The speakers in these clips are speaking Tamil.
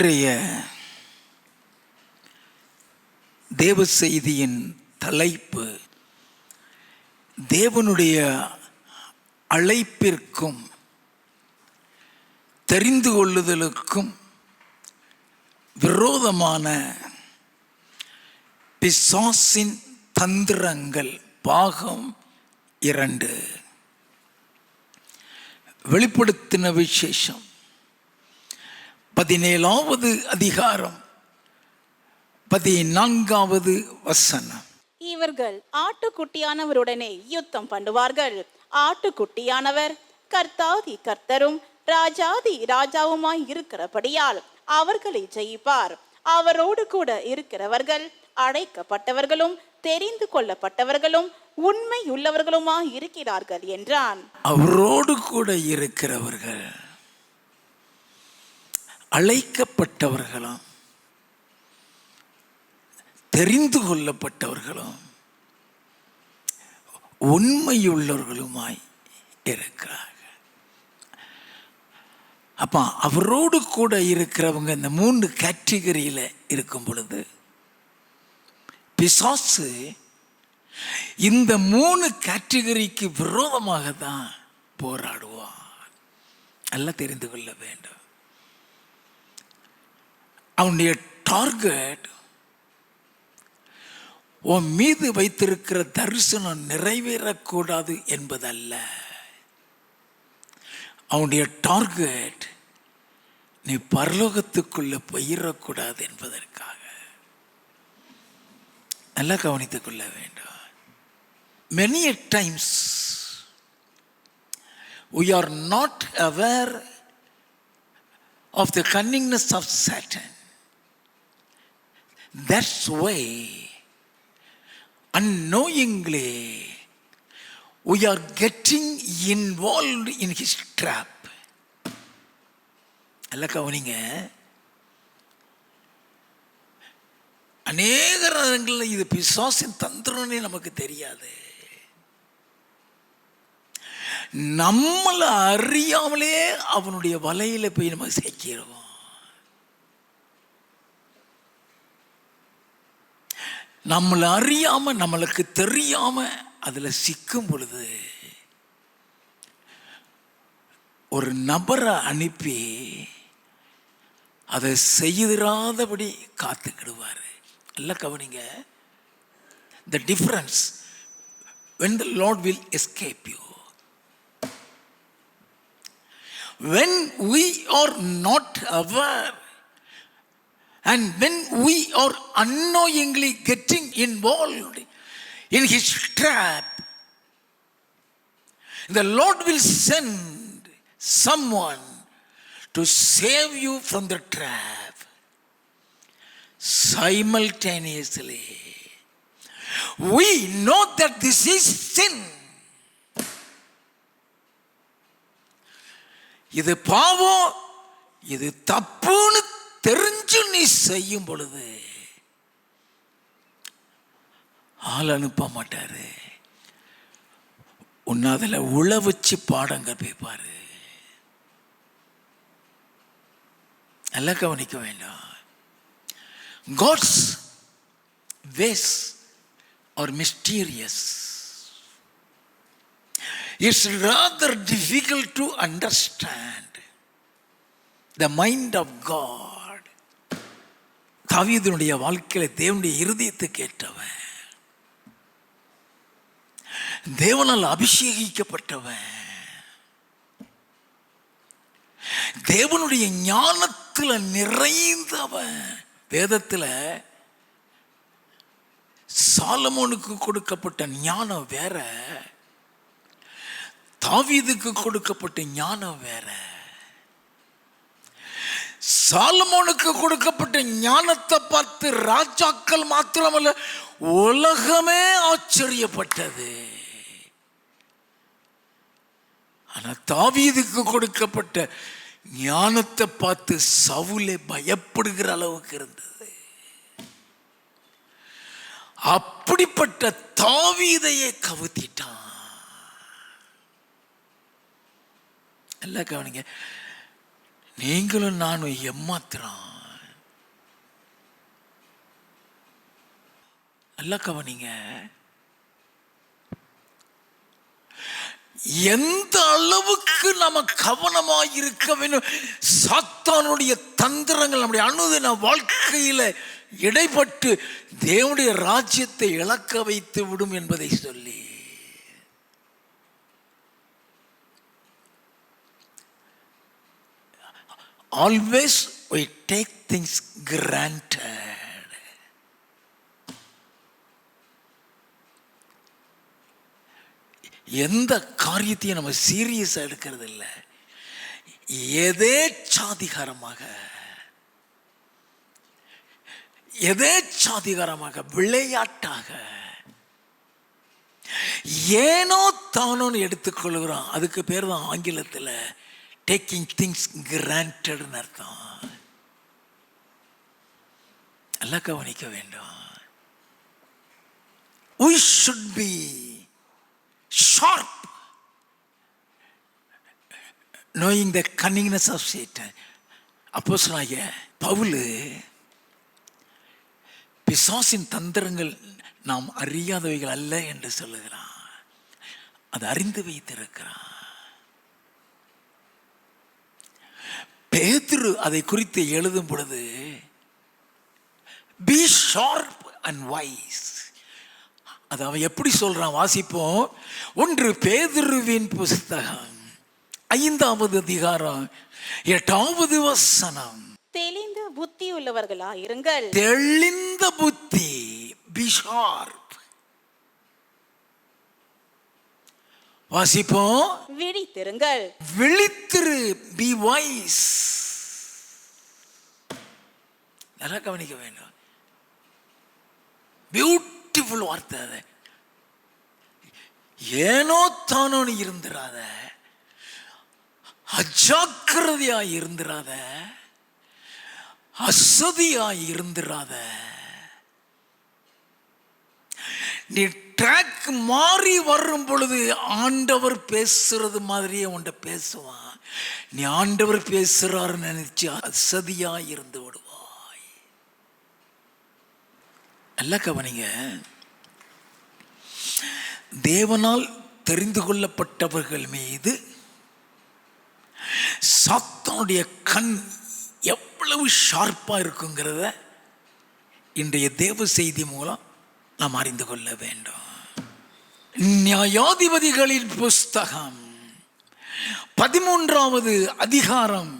இன்றைய தேவ செய்தியின் தலைப்பு தேவனுடைய அழைப்பிற்கும் தெரிந்து கொள்ளுதலுக்கும் விரோதமான பிசாசின் தந்திரங்கள் பாகம் 2. வெளிப்படுத்தின விசேஷம் 17வது அதிகாரம் 14வது வசனம். இவர்கள் ஆட்டுக்குட்டியானவருடனே யுத்தம் பண்ணுவார்கள். ஆட்டுக்குட்டியானவர் கர்த்தாதி கர்த்தரும் ராஜாதி ராஜாவுமாய் இருக்கிறபடியால் அவர்களை ஜெயிப்பார். அவரோடு கூட இருக்கிறவர்கள் அழைக்கப்பட்டவர்களும் தெரிந்து கொள்ளப்பட்டவர்களும் உண்மையுள்ளவர்களுமாய் இருக்கிறார்கள் என்றான். அவரோடு கூட இருக்கிறவர்கள் அழைக்கப்பட்டவர்களும் தெரிந்து கொள்ளப்பட்டவர்களும் உண்மையுள்ளவர்களுமாய் இருக்கிறார்கள். அப்ப அவரோடு கூட இருக்கிறவங்க இந்த 3 கேட்டகரியில் இருக்கும் பொழுது பிசாசு இந்த 3 கேட்டகரிக்கு விரோதமாக தான் போராடுவான். நல்லா தெரிந்து கொள்ள வேண்டும். அவனுடைய டார்கெட் உன் மீது வைத்திருக்கிற தரிசனம் நிறைவேறக்கூடாது என்பதல்ல. அவனுடைய டார்கெட் நீ பரலோகத்துக்குள்ள போயிடக்கூடாது என்பதற்காக. நல்லா கவனித்துக் கொள்ள வேண்டும். Many a times we are not aware of the cunningness of Satan. That's why unknowingly we are getting involved in his trap. அல்ல கவனிங்க. அநேக நேரங்களில் இது பிசாசின் தந்திரம்னே நமக்கு தெரியாது. நம்மளை அறியாமலே அவனுடைய வலையில போய் நம்ம சிக்கிடுவோம். நம்மளை அறியாம நம்மளுக்கு தெரியாம அதுல சிக்கும் பொழுது ஒரு நபரை அனுப்பி அதை செய்திராதபடி காத்துக்கிடுவார். நல்லா கவனிங்க. The difference when the Lord will escape you. When we are not aware and when we are unknowingly getting involved in his trap, the Lord will send someone to save you from the trap. Simultaneously, we know that this is sin. இது பாவம், இது தப்புன்னு தெரிஞ்சு நீ செய்யும் பொழுது ஆள் அனுப்ப மாட்டாரு. உன்னை அதில் உழ வச்சு பாடம் கற்பிப்பாரு. நல்லா கவனிக்க வேண்டாம். God's ways are mysterious. It's rather difficult to understand the mind of God. தாவீதுடைய வாழ்க்கையில தேவனுடைய இருதயத்துக்கு ஏற்றவன், தேவனால் அபிஷேகிக்கப்பட்டவன், தேவனுடைய ஞானத்தில் நிறைந்தவன். வேதத்தில் சாலமோனுக்கு கொடுக்கப்பட்ட ஞானம் வேற, தாவீதுக்கு கொடுக்கப்பட்ட ஞானம் வேற. சாலமோனுக்கு கொடுக்கப்பட்ட ஞானத்தை பார்த்து ராஜாக்கள் மாத்திரமல்ல உலகமே ஆச்சரியப்பட்டது. ஆனா தாவீதுக்கு கொடுக்கப்பட்ட ஞானத்தை பார்த்து சவுலே பயப்படுகிற அளவுக்கு இருந்தது. அப்படிப்பட்ட தாவீதையே கவுத்திட்டான். எல்லாம் கவனிங்க. நீங்களும் நானும் ஏமாத்துறோம். நல்லா கவனிங்க. எந்த அளவுக்கு நம்ம கவனமாக இருக்க வேண்டும். சாத்தானுடைய தந்திரங்கள் நம்முடைய அனுதின வாழ்க்கையில் இடைப்பட்டு தேவனுடைய ராஜ்யத்தை இழக்க வைத்து விடும் என்பதை சொல்லி, always we take things granted. எந்த காரியத்தையும் நம்ம சீரியஸாக எடுக்கிறது இல்லை. எதேச்சாதிகாரமாக விளையாட்டாக ஏனோ தானோன்னு எடுத்துக்கொள்கிறோம். அதுக்கு பேர் தான் ஆங்கிலத்தில் டேக்கிங் திங்ஸ் கிராண்டட்னு அர்த்தம். எல்லாம் கவனிக்க வேண்டும். We should be sharp, knowing the cunningness of Satan. அப்போஸ்தலனாகிய பவுல் பிசாசின் தந்திரங்கள் நாம் அறியாதவைகள் அல்ல என்று சொல்லுகிறான். அது அறிந்து வைத்திருக்கிறான். பேதுரு அதை குறித்து எழுதும் பொழுது be sharp and wise, அது அவன் எப்படி சொல்றான் வாசிப்போம். 1 பேதுருவின் புஸ்தகம் 5வது அதிகாரம் 8வது வசனம். தெளிந்த புத்தி உள்ளவர்களா இருங்கள். தெளிந்த புத்தி, be sharp. வாசிப்போம். விழித்திருங்கள். விழித்திரு, be wise. நல்லா கவனிக்க வேண்டும். பியூட்டிஃபுல் வார்த்தை அது. ஏனோ தானோன்னு இருந்துராத, அஜாக்கிரதையாய் இருந்துராத, அசதியாய் இருந்துராத. நீ ட்ராக் மாறி வரும் பொழுது ஆண்டவர் பேசுறது மாதிரியே உன்கிட்ட பேசுவான். நீ ஆண்டவர் பேசுறாரு நினைச்சு அசதியாய் இருந்து விடுவாய். நல்லா கவனிங்க. தேவனால் தெரிந்து கொள்ளப்பட்டவர்கள் மீது சாத்தானுடைய கண் எவ்வளவு ஷார்ப்பா இருக்குங்கிறத இன்றைய தேவ செய்தி மூலம் நாம் அறிந்து கொள்ள வேண்டும். நியாயாதிபதிகளின் புஸ்தகம் 13வது அதிகாரம்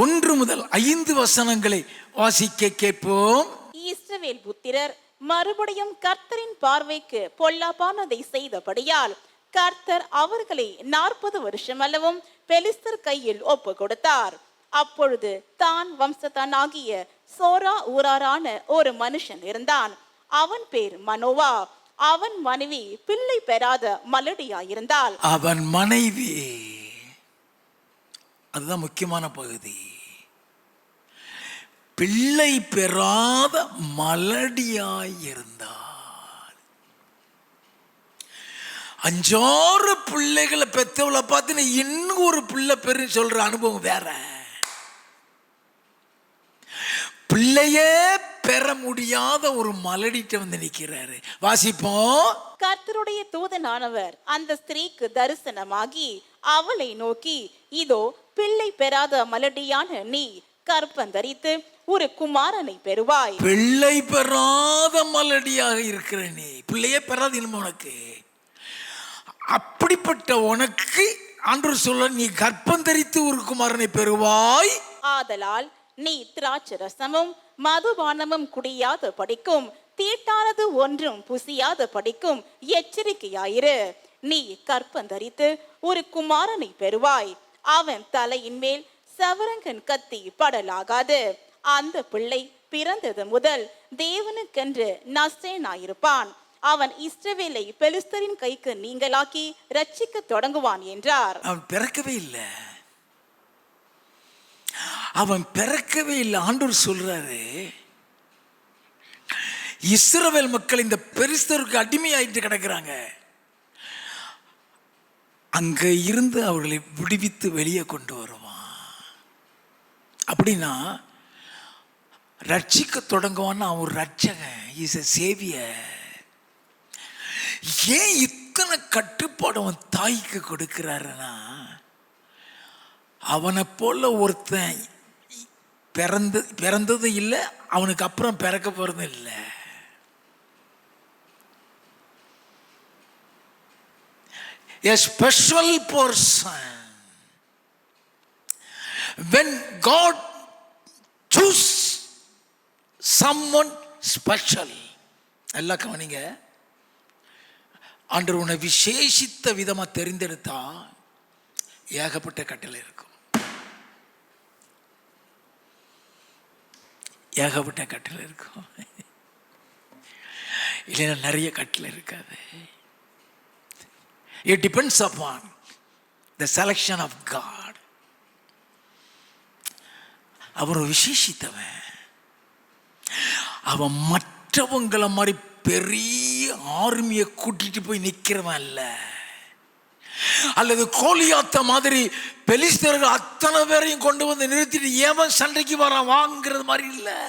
1 முதல் 5 வசனங்களை வாசிக்க கேட்போம். இஸ்ரவேல் புத்திரர் மறுபடியும் கர்த்தரின் பார்வைக்கு பொல்லாப்பானதை செய்தபடியால் கர்த்தர் அவர்களை 40 வருஷம் அளவும் பெலிஸ்தர் கையில் ஒப்பு கொடுத்தார். அப்பொழுது தான் வம்சத்தானாகிய சோரா ஊராரான ஒரு மனுஷன் இருந்தான். அவன் பேர் மனோவா. அவன் மனைவி பிள்ளை பெறாத மலடியாயிருந்தாள். அவன் மனைவி, அதுதான் முக்கியமான பகுதி, பிள்ளை பெறாத மலடியாயிருந்தாள். 5-6 பிள்ளைகளை பெற்றவளை பார்த்து இன்னும் ஒரு பிள்ளை பெரு சொல்ற அனுபவம் வேற. பிள்ளையே பெற முடியாத ஒரு மலடிட்ட வந்து நிற்கிறாரு. வாசிப்போம். கர்த்தருடைய தூதனானவர் அந்த ஸ்திரீக்கு தரிசனமாகி அவளை நோக்கி, இதோ பிள்ளை பெறாத மலடியான நீ கர்ப்பந்தரித்து ஒரு குமாரனை பெறுவாய். பிள்ளை பெறாத மலடியாக இருக்கிற நீ, பிள்ளையே பெறாத இனிமே உனக்கு, அப்படிப்பட்ட உனக்கு ஆண்டவர் சொல்ல, நீ கர்ப்பந்தரித்து ஒரு குமாரனை பெறுவாய். ஆதலால் நீ திராட்சை ரசமும் மதுபானமும் குடியாத படிக்கும், தீட்டானது ஒன்றும் புசியாத படிக்கும் எச்சரிக்கையாயிரு. நீ கர்ப்பந்தரித்து ஒரு குமாரனை பெறுவாய். அவன் தலையின் மேல் சவரங்கன் கத்தி படலாகாது. அந்த பிள்ளை பிறந்தது முதல் தேவனுக்கென்று நசரேயனாயிருப்பான். அவன் இஸ்ரவேலை பெலிஸ்தரின் கைக்கு நீங்களாக்கி ரட்சிக்க தொடங்குவான் என்றார். அவன் பிறக்கவே இல்லை. அவன் பிறக்கவே இல்லை. ஆண்டவர் சொல்றாரு, இஸ்ரவேல் மக்கள் இந்த பெலிஸ்தருக்கு அடிமையாயிட்டு கிடக்கிறாங்க. அங்க இருந்து அவர்களை விடுவித்து வெளியே கொண்டு வருவான். அப்படின்னா ரட்சிக்க தொடங்குவான்னா அவன் ஒரு ரட்சகன், இஸ் எ சேவியர். ஏன் இத்தனை கட்டுப்பாடு அவன் தாய்க்கு கொடுக்கிறாருன்னா, அவனை போல ஒருத்தன் பிறந்ததும் இல்லை, அவனுக்கு அப்புறம் பிறக்க போறதும் இல்லை. A special person. When God choose someone special, எல்லாம் கவனிங்க, ஆண்டவர் உன்னை விசேஷித்த விதமா தெரிந்தெடுத்தா ஏகப்பட்ட கட்டளை இருக்கும். ஏகப்பட்ட கட்டளை இருக்கும். இல்லைன்னா நிறைய கட்டளை இருக்காது. It depends upon the selection of God. அவர் விசேஷித்தவன். அவன் மற்றவங்களை மாதிரி பெரிய ஆர்மியை கூட்டிட்டு போய் நிற்கிறவன் அல்ல, அல்லது கோலியாத்த மாதிரி பெலிஸ்தர்கள் அத்தனை பேரையும் கொண்டு வந்து நிறுத்திட்டு ஏவன் சண்டைக்கு வரான் வாங்கிறது மாதிரி இல்லை.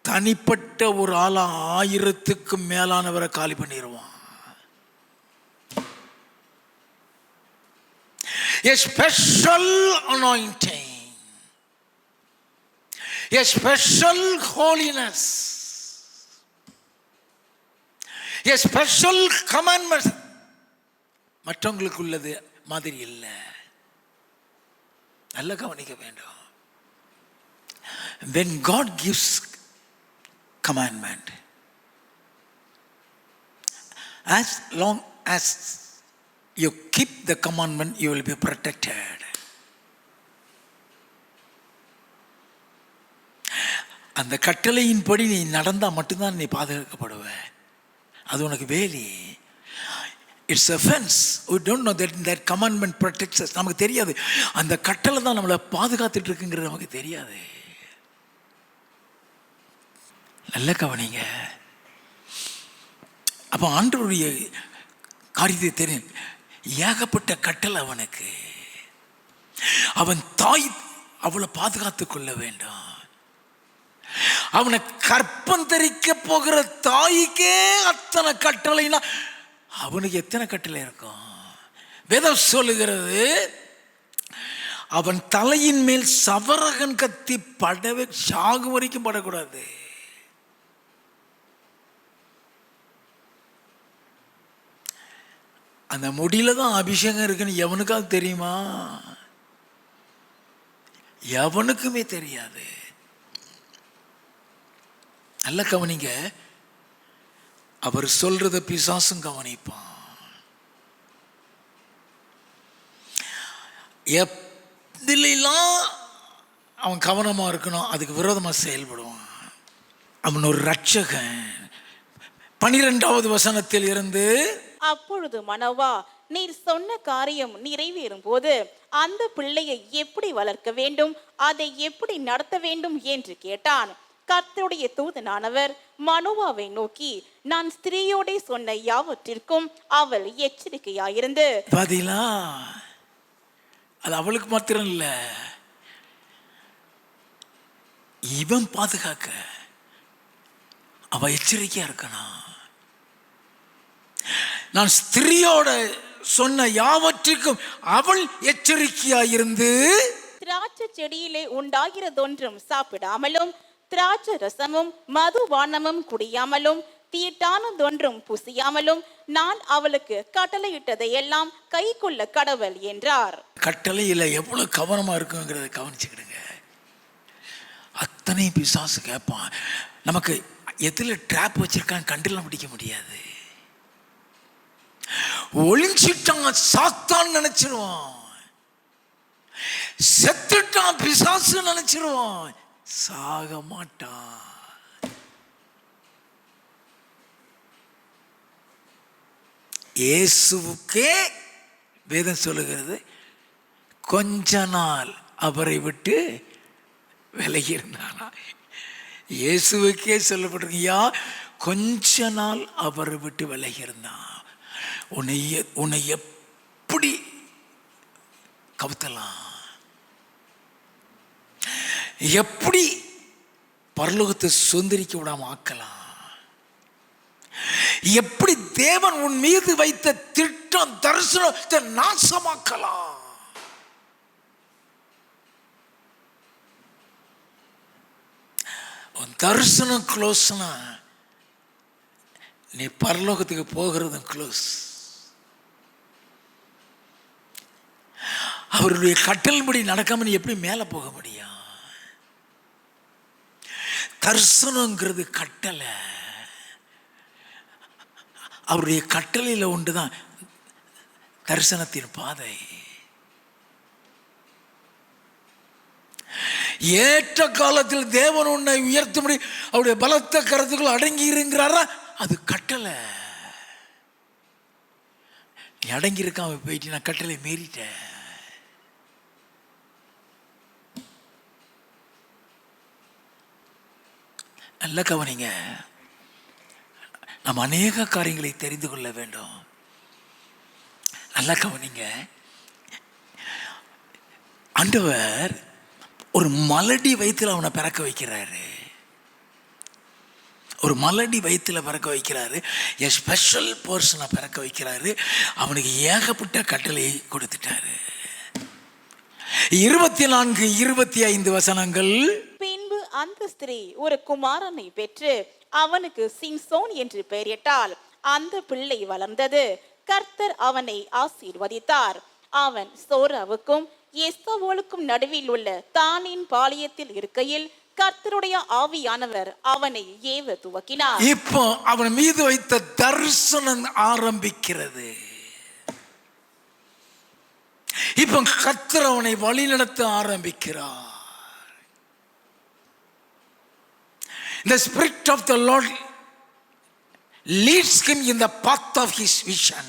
தனிப்பட்ட ஒரு ஆளா 1000க்கும் மேலானவரை காலி பண்ணிடுவான். A special anointing, a special holiness, a special commandment. மற்றவங்களுக்கு உள்ளது மாதிரி இல்லை. நல்ல கவனிக்க வேண்டும். When God gives commandment, as long as you keep the commandment, you will be protected. அந்த கட்டளையின்படி நீ நடந்தா மட்டும்தான் நீ பாதுகாக்கப்படுவ. அது உனக்கு வேலி. It's a fence. We don't know that commandment protects us. நமக்கு தெரியாது அந்த கட்டளை தான் நம்மளை பாதுகாத்துட்டு இருக்குங்கிறது நமக்கு தெரியாது. நல்ல கவனிங்க. அப்போ ஆண்டவருடைய காரியத்தை தெரியும். ஏகப்பட்ட கட்டளை அவனுக்கு. அவன் தாய் அவளை பாதுகாத்து கொள்ள வேண்டும். அவனை கற்பந்தரிக்க போகிற தாய்க்கே அத்தனை கட்டளைனா அவனுக்கு எத்தனை கட்டளை இருக்கும்? வேதம் சொல்லுகிறது, அவன் தலையின் மேல் சவரகன் கத்தி படவே சாகு வரைக்கும் படக்கூடாது. அந்த முடியில தான் அபிஷேகம் இருக்குன்னு எவனுக்காவது தெரியுமா? எவனுக்குமே தெரியாது. நல்ல கவனிங்க. அவர் சொல்றத பிசாசும் கவனிப்பான். எதிலெல்லாம் அவன் கவனமா இருக்கணும் அதுக்கு விரோதமா செயல்படுவான். அவன் ஒரு ரட்சகன். 12வது வசனத்தில் இருந்து, அப்பொழுது மனோவா, நீர் சொன்ன காரியம் நிறைவேறும் போது அந்த பிள்ளையை எப்படி வளர்க்க வேண்டும், அதை எப்படி நடத்த வேண்டும் என்று கேட்டான். கர்த்தருடைய தூதனானவர் மனோவாவை நோக்கி, நான் ஸ்திரீயோட சொன்ன யாவற்றிற்கும் அவள் எச்சரிக்கையாயிருந்து. பாத்தீங்களா? அது அவளுக்கு மாத்திரம் இல்ல, இவன் பாதுகாக்க அவ எச்சரிக்கையா இருக்கணும். நான் ஸ்திரீயோட சொன்ன யாவற்றிற்கும் அவள் எச்சரிக்கையாயிருந்து, திராட்சை செடியிலே உண்டாகிறதொன்றும் சாப்பிடாமலும் திராட்சை ரசமும் மதுபானமும் குடியாமலும் தீட்டானதொன்றும் புசியாமலும் நான் அவளுக்கு கட்டளையிட்டதை எல்லாம் கை கொள்ள கடவுள் என்றார். கட்டளையில எவ்வளவு கவனமா இருக்குங்கிறத கவனிச்சுக்கிடுங்க. அத்தனை பிசாசு கேட்பான். நமக்கு எதுல டிராப் வச்சிருக்கான் கண்டுலாம் பிடிக்க முடியாது. ஒளிஞ்சிட்டான் சாத்தான் நினைச்சிருவான், செத்துட்டான் பிசாசு நினைச்சிருவான், சாக மாட்டான். இயேசுவுக்கே வேதம் சொல்லுகிறது, கொஞ்ச நாள் அவரை விட்டு விலகி இருந்தானா. இயேசுவுக்கே சொல்லப்பட்டிருக்கியா, கொஞ்ச நாள் அவரை விட்டு விலகி இருந்தான். உன்னை எப்படி கவுத்தலாம், எப்படி பரலோகத்தை சுதந்திரிக்க விடாம ஆக்கலாம். எப்படி தேவன் உன் மீது வைத்த திட்டம் தரிசனத்தை நாசமாக்கலாம். உன் தரிசனம் க்ளோஸ்னா நீ பரலோகத்துக்கு போகிறதும் க்ளோஸ். அவருடைய கட்டளைப்படி நடக்காம நீ எப்படி மேலே போக முடியும்? தரிசனங்கிறது கட்டளை. அவருடைய கட்டளையில் ஒன்றுதான் தரிசனத்தின் பாதை. ஏற்ற காலத்தில் தேவன் உன்னை உயர்த்தும்படி அவருடைய பலத்த கருத்துக்கள் அடங்கி இருக்கிறாரா, அது கட்டளை. நீ அடங்கி இருக்காம போயிட்டு நான் கட்டளை மீறிட்டேன். நல்ல கவனிங்க, நாம் அநேக காரியங்களை தெரிந்து கொள்ள வேண்டும். நல்ல கவனிங்க, ஆண்டவர் ஒரு மலடி வயிற்றில் அவனை பிறக்க வைக்கிறாரு. ஒரு மலடி வயிற்றில் பிறக்க வைக்கிறாரு. எ ஸ்பெஷல் பர்சனை பிறக்க வைக்கிறாரு. அவனுக்கு ஏகப்பட்ட கட்டளை கொடுத்துட்டாரு. 24, 25 வசனங்கள். பின்பு அந்த ஸ்திரீ ஒரு குமாரனை பெற்று அவனுக்கு சிம்சோன் என்று பெயரிட்டாள். அந்த பிள்ளை வளர்ந்தது. கர்த்தர் அவனை ஆசீர்வதித்தார். அவன் சோராவுக்கும் எஸ்தவோலுக்கும் நடுவில் உள்ள தானின் பாளையத்தில் இருக்கையில் கர்த்தருடைய ஆவியானவர் அவனை ஏவ துவக்கினார். இப்போ அவன் மீது வைத்த தரிசனம் ஆரம்பிக்கிறது. இப்போ கர்த்தர் அவனை வழிநடத்த ஆரம்பிக்கிறார். The spirit of the Lord leads him in the path of his vision.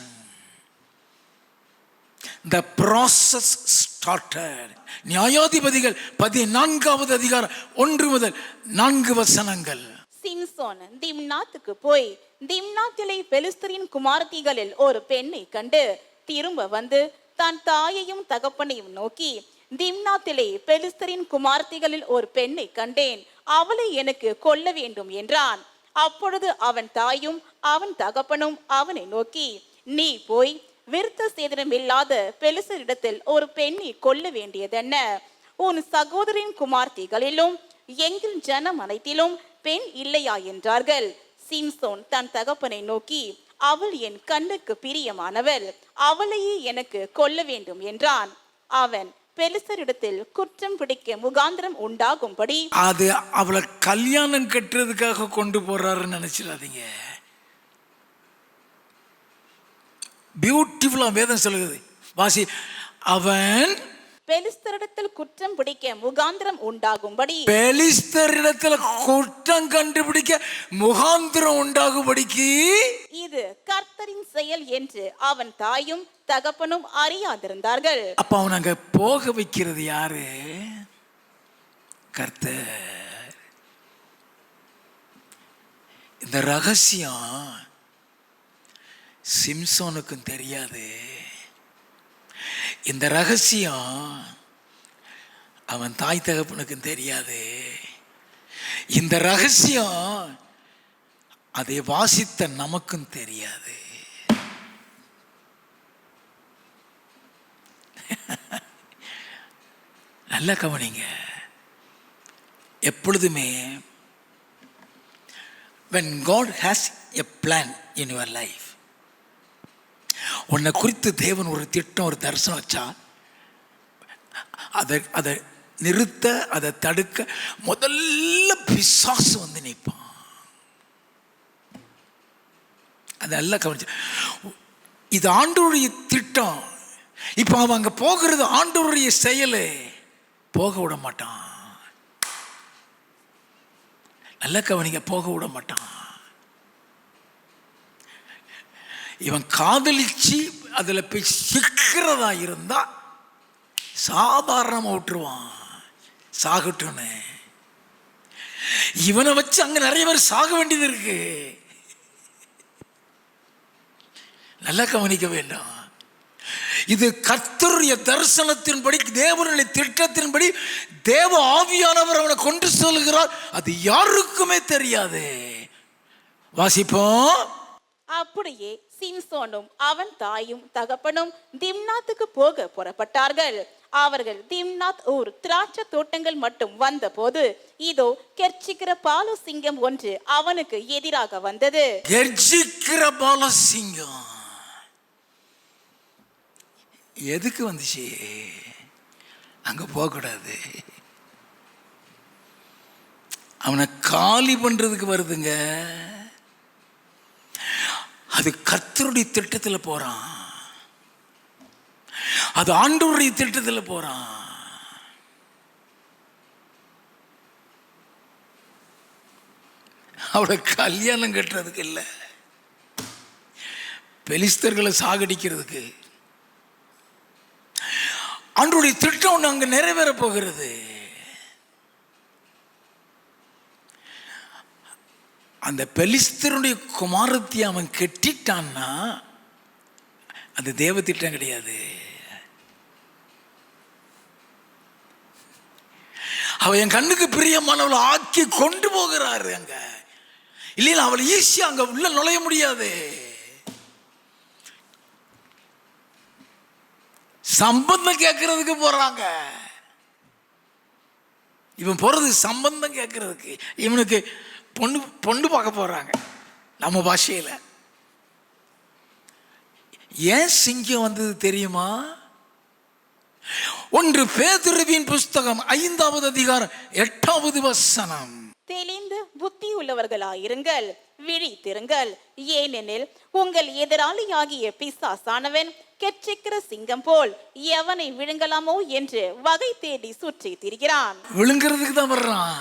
The process started. நியாயாதிபதிகள் 14வது அதிகாரம் 1 முதல் 4 வசனங்கள். சிம்சோன் திம்னாத்துக்கு போய் திம்னாத்திலே பெலிஸ்தரின் குமாரத்திகளில் ஒரு பெண்ணை கண்டு திரும்ப வந்து தன் தாயையும் தகப்பனையும் நோக்கி, திம்னாத்திலே பெலிஸ்தரின் குமாரத்திகளில் ஒரு பெண்ணை கண்டேன், அவளை எனக்கு கொல்ல வேண்டும் என்றான். அப்பொழுது அவன் தாயும் அவன் தகப்பனும் அவனை நோக்கி, நீ போய் விருத்த சேதனம் இல்லாத பெலிஸ்தரிடத்தில் ஒரு பெண்ணை கொல்ல வேண்டியதென்ன? உன் சகோதரின் குமார்த்திகளிலும் எங்கள் ஜனம் அனைத்திலும் பெண் இல்லையா என்றார்கள். சிம்சோன் தன் தகப்பனை நோக்கி, அவள் என் கண்ணுக்கு பிரியமானவள், அவளையே எனக்கு கொல்ல வேண்டும் என்றான். அவன் பெலிஸ்தரிடத்தில் குற்றம் பிடிக்க முகாந்திரம் உண்டாகும்படி, அது அவளை கல்யாணம் கட்டுறதுக்காக கொண்டு போறாருன்னு நினைச்சிடாதீங்க. பியூட்டிஃபுல்லா வேதம் சொல்லுது, வாசி. அவன் பெலிஸ்தரிடத்தில் குற்றம் பிடிக்க முகாந்திரம் உண்டாகும்படி, பெலிஸ்தரிடத்தில் குற்றம் கண்டுபிடிக்க முகாந்திரம் உண்டாகும்படிக்கு இது கர்த்தரின் செயல் என்று அவன் தாயும் தகப்பனும் அறியாதிருந்தார்கள். அப்ப அவன் அங்க போக வைக்கிறது யாரு? கர்த்தர். இந்த ரகசியம் சிம்சோனுக்கும் தெரியாது. இந்த ரகசியம் அவன் தாய் தகப்பனுக்கும் தெரியாது. இந்த ரகசியம் அதை வாசித்த நமக்கும் தெரியாது. நல்ல கவனிங்க, எப்பொழுதுமே when God has a plan in your life, உன்னை குறித்து தேவன் ஒரு திட்டம், ஒரு தரிசனம் வச்சா அதை நிறுத்த, அதை தடுக்க முதல்ல பிசாசு வந்து நிற்பான். அதெல்லாம் கவனிச்சு, இது ஆண்டவருடைய திட்டம். இப்போ அவன் அங்கே போகிறது ஆண்டவருடைய செயல், போக விட மாட்டான். நல்ல கவனிங்க, போக விட மாட்டான். இவன் காதலிச்சு அதில் போய் சிக்கிறதா இருந்தா சாதாரணமாக விட்டுருவான், சாகட்டும்னு. இவனை வச்சு அங்கே நிறைய பேர் சாக வேண்டியது இருக்கு. நல்லா கவனிக்க வேண்டும். இது கர்த்தருடைய தரிசனத்தின்படி, தேவனுடைய திட்டத்தின்படி தேவ ஆவியானவர் அவனை கொண்டு செல்கிறார். அது யாருக்குமே தெரியாது. வாசிப்போம். அப்படியே சிம்சோனும் அவன் தாயும் தகப்பனும் திம்னாத்துக்கு போக புறப்பட்டார்கள். அவர்கள் திம்னாத் ஊர் திராட்சை தோட்டங்கள் மட்டும் வந்த போது, இதோ கெர்ச்சிக்கிற பாலு சிங்கம் ஒன்று அவனுக்கு எதிராக வந்தது. கெர்ச்சிக்கிற பாலு சிங்கம் எதுக்கு வந்துச்சு? அங்க போகக்கூடாது. அவனை காலி பண்றதுக்கு வருதுங்க. அது கர்த்தருடைய திட்டத்தில் போறான், அது ஆண்டவருடைய திட்டத்தில் போறான். அவளை கல்யாணம் கட்டுறதுக்கு இல்லை, பெலிஸ்தர்களை சாகடிக்கிறதுக்கு. ஆண்டவருடைய திட்டம் ஒன்று அங்க நிறைவேற போகிறது. அந்த பெலிஸ்தருடைய குமாரத்தை அவன் கெட்டிட்டான்னா அது தேவ திட்டம் கிடையாது. அவன் என் கண்ணுக்கு பிரியமானவளை ஆக்கி கொண்டு போகிறாரு அங்க. இல்லைன்னா அவளை ஈஸியா அங்க உள்ள நுழைய முடியாது. சம்பந்தம் கேட்கறதுக்கு போறாங்க. இவன் போறது சம்பந்தம் கேட்கறதுக்கு. இவனுக்கு பொண்ணு பார்க்க போறாங்க. நம்ம பாஷையில ஏன் சிங்கம் வந்தது தெரியுமா? 1 பேதுருவின் புஸ்தகம் 5வது அதிகாரம் 8வது வசனம். தெளிந்து புத்தி உள்ளவர்களாயிருங்கள், விழித்திருங்கள். ஏனெனில் உங்கள் எதிராளியாகிய பிசாசானவன் கெர்ச்சிக்கிற சிங்கம் போல் எவனை விழுங்கலாமோ என்று வகை தேடி சுற்றி திரிகிறான். விழுங்கிறதுக்கு தான் வர்றான்.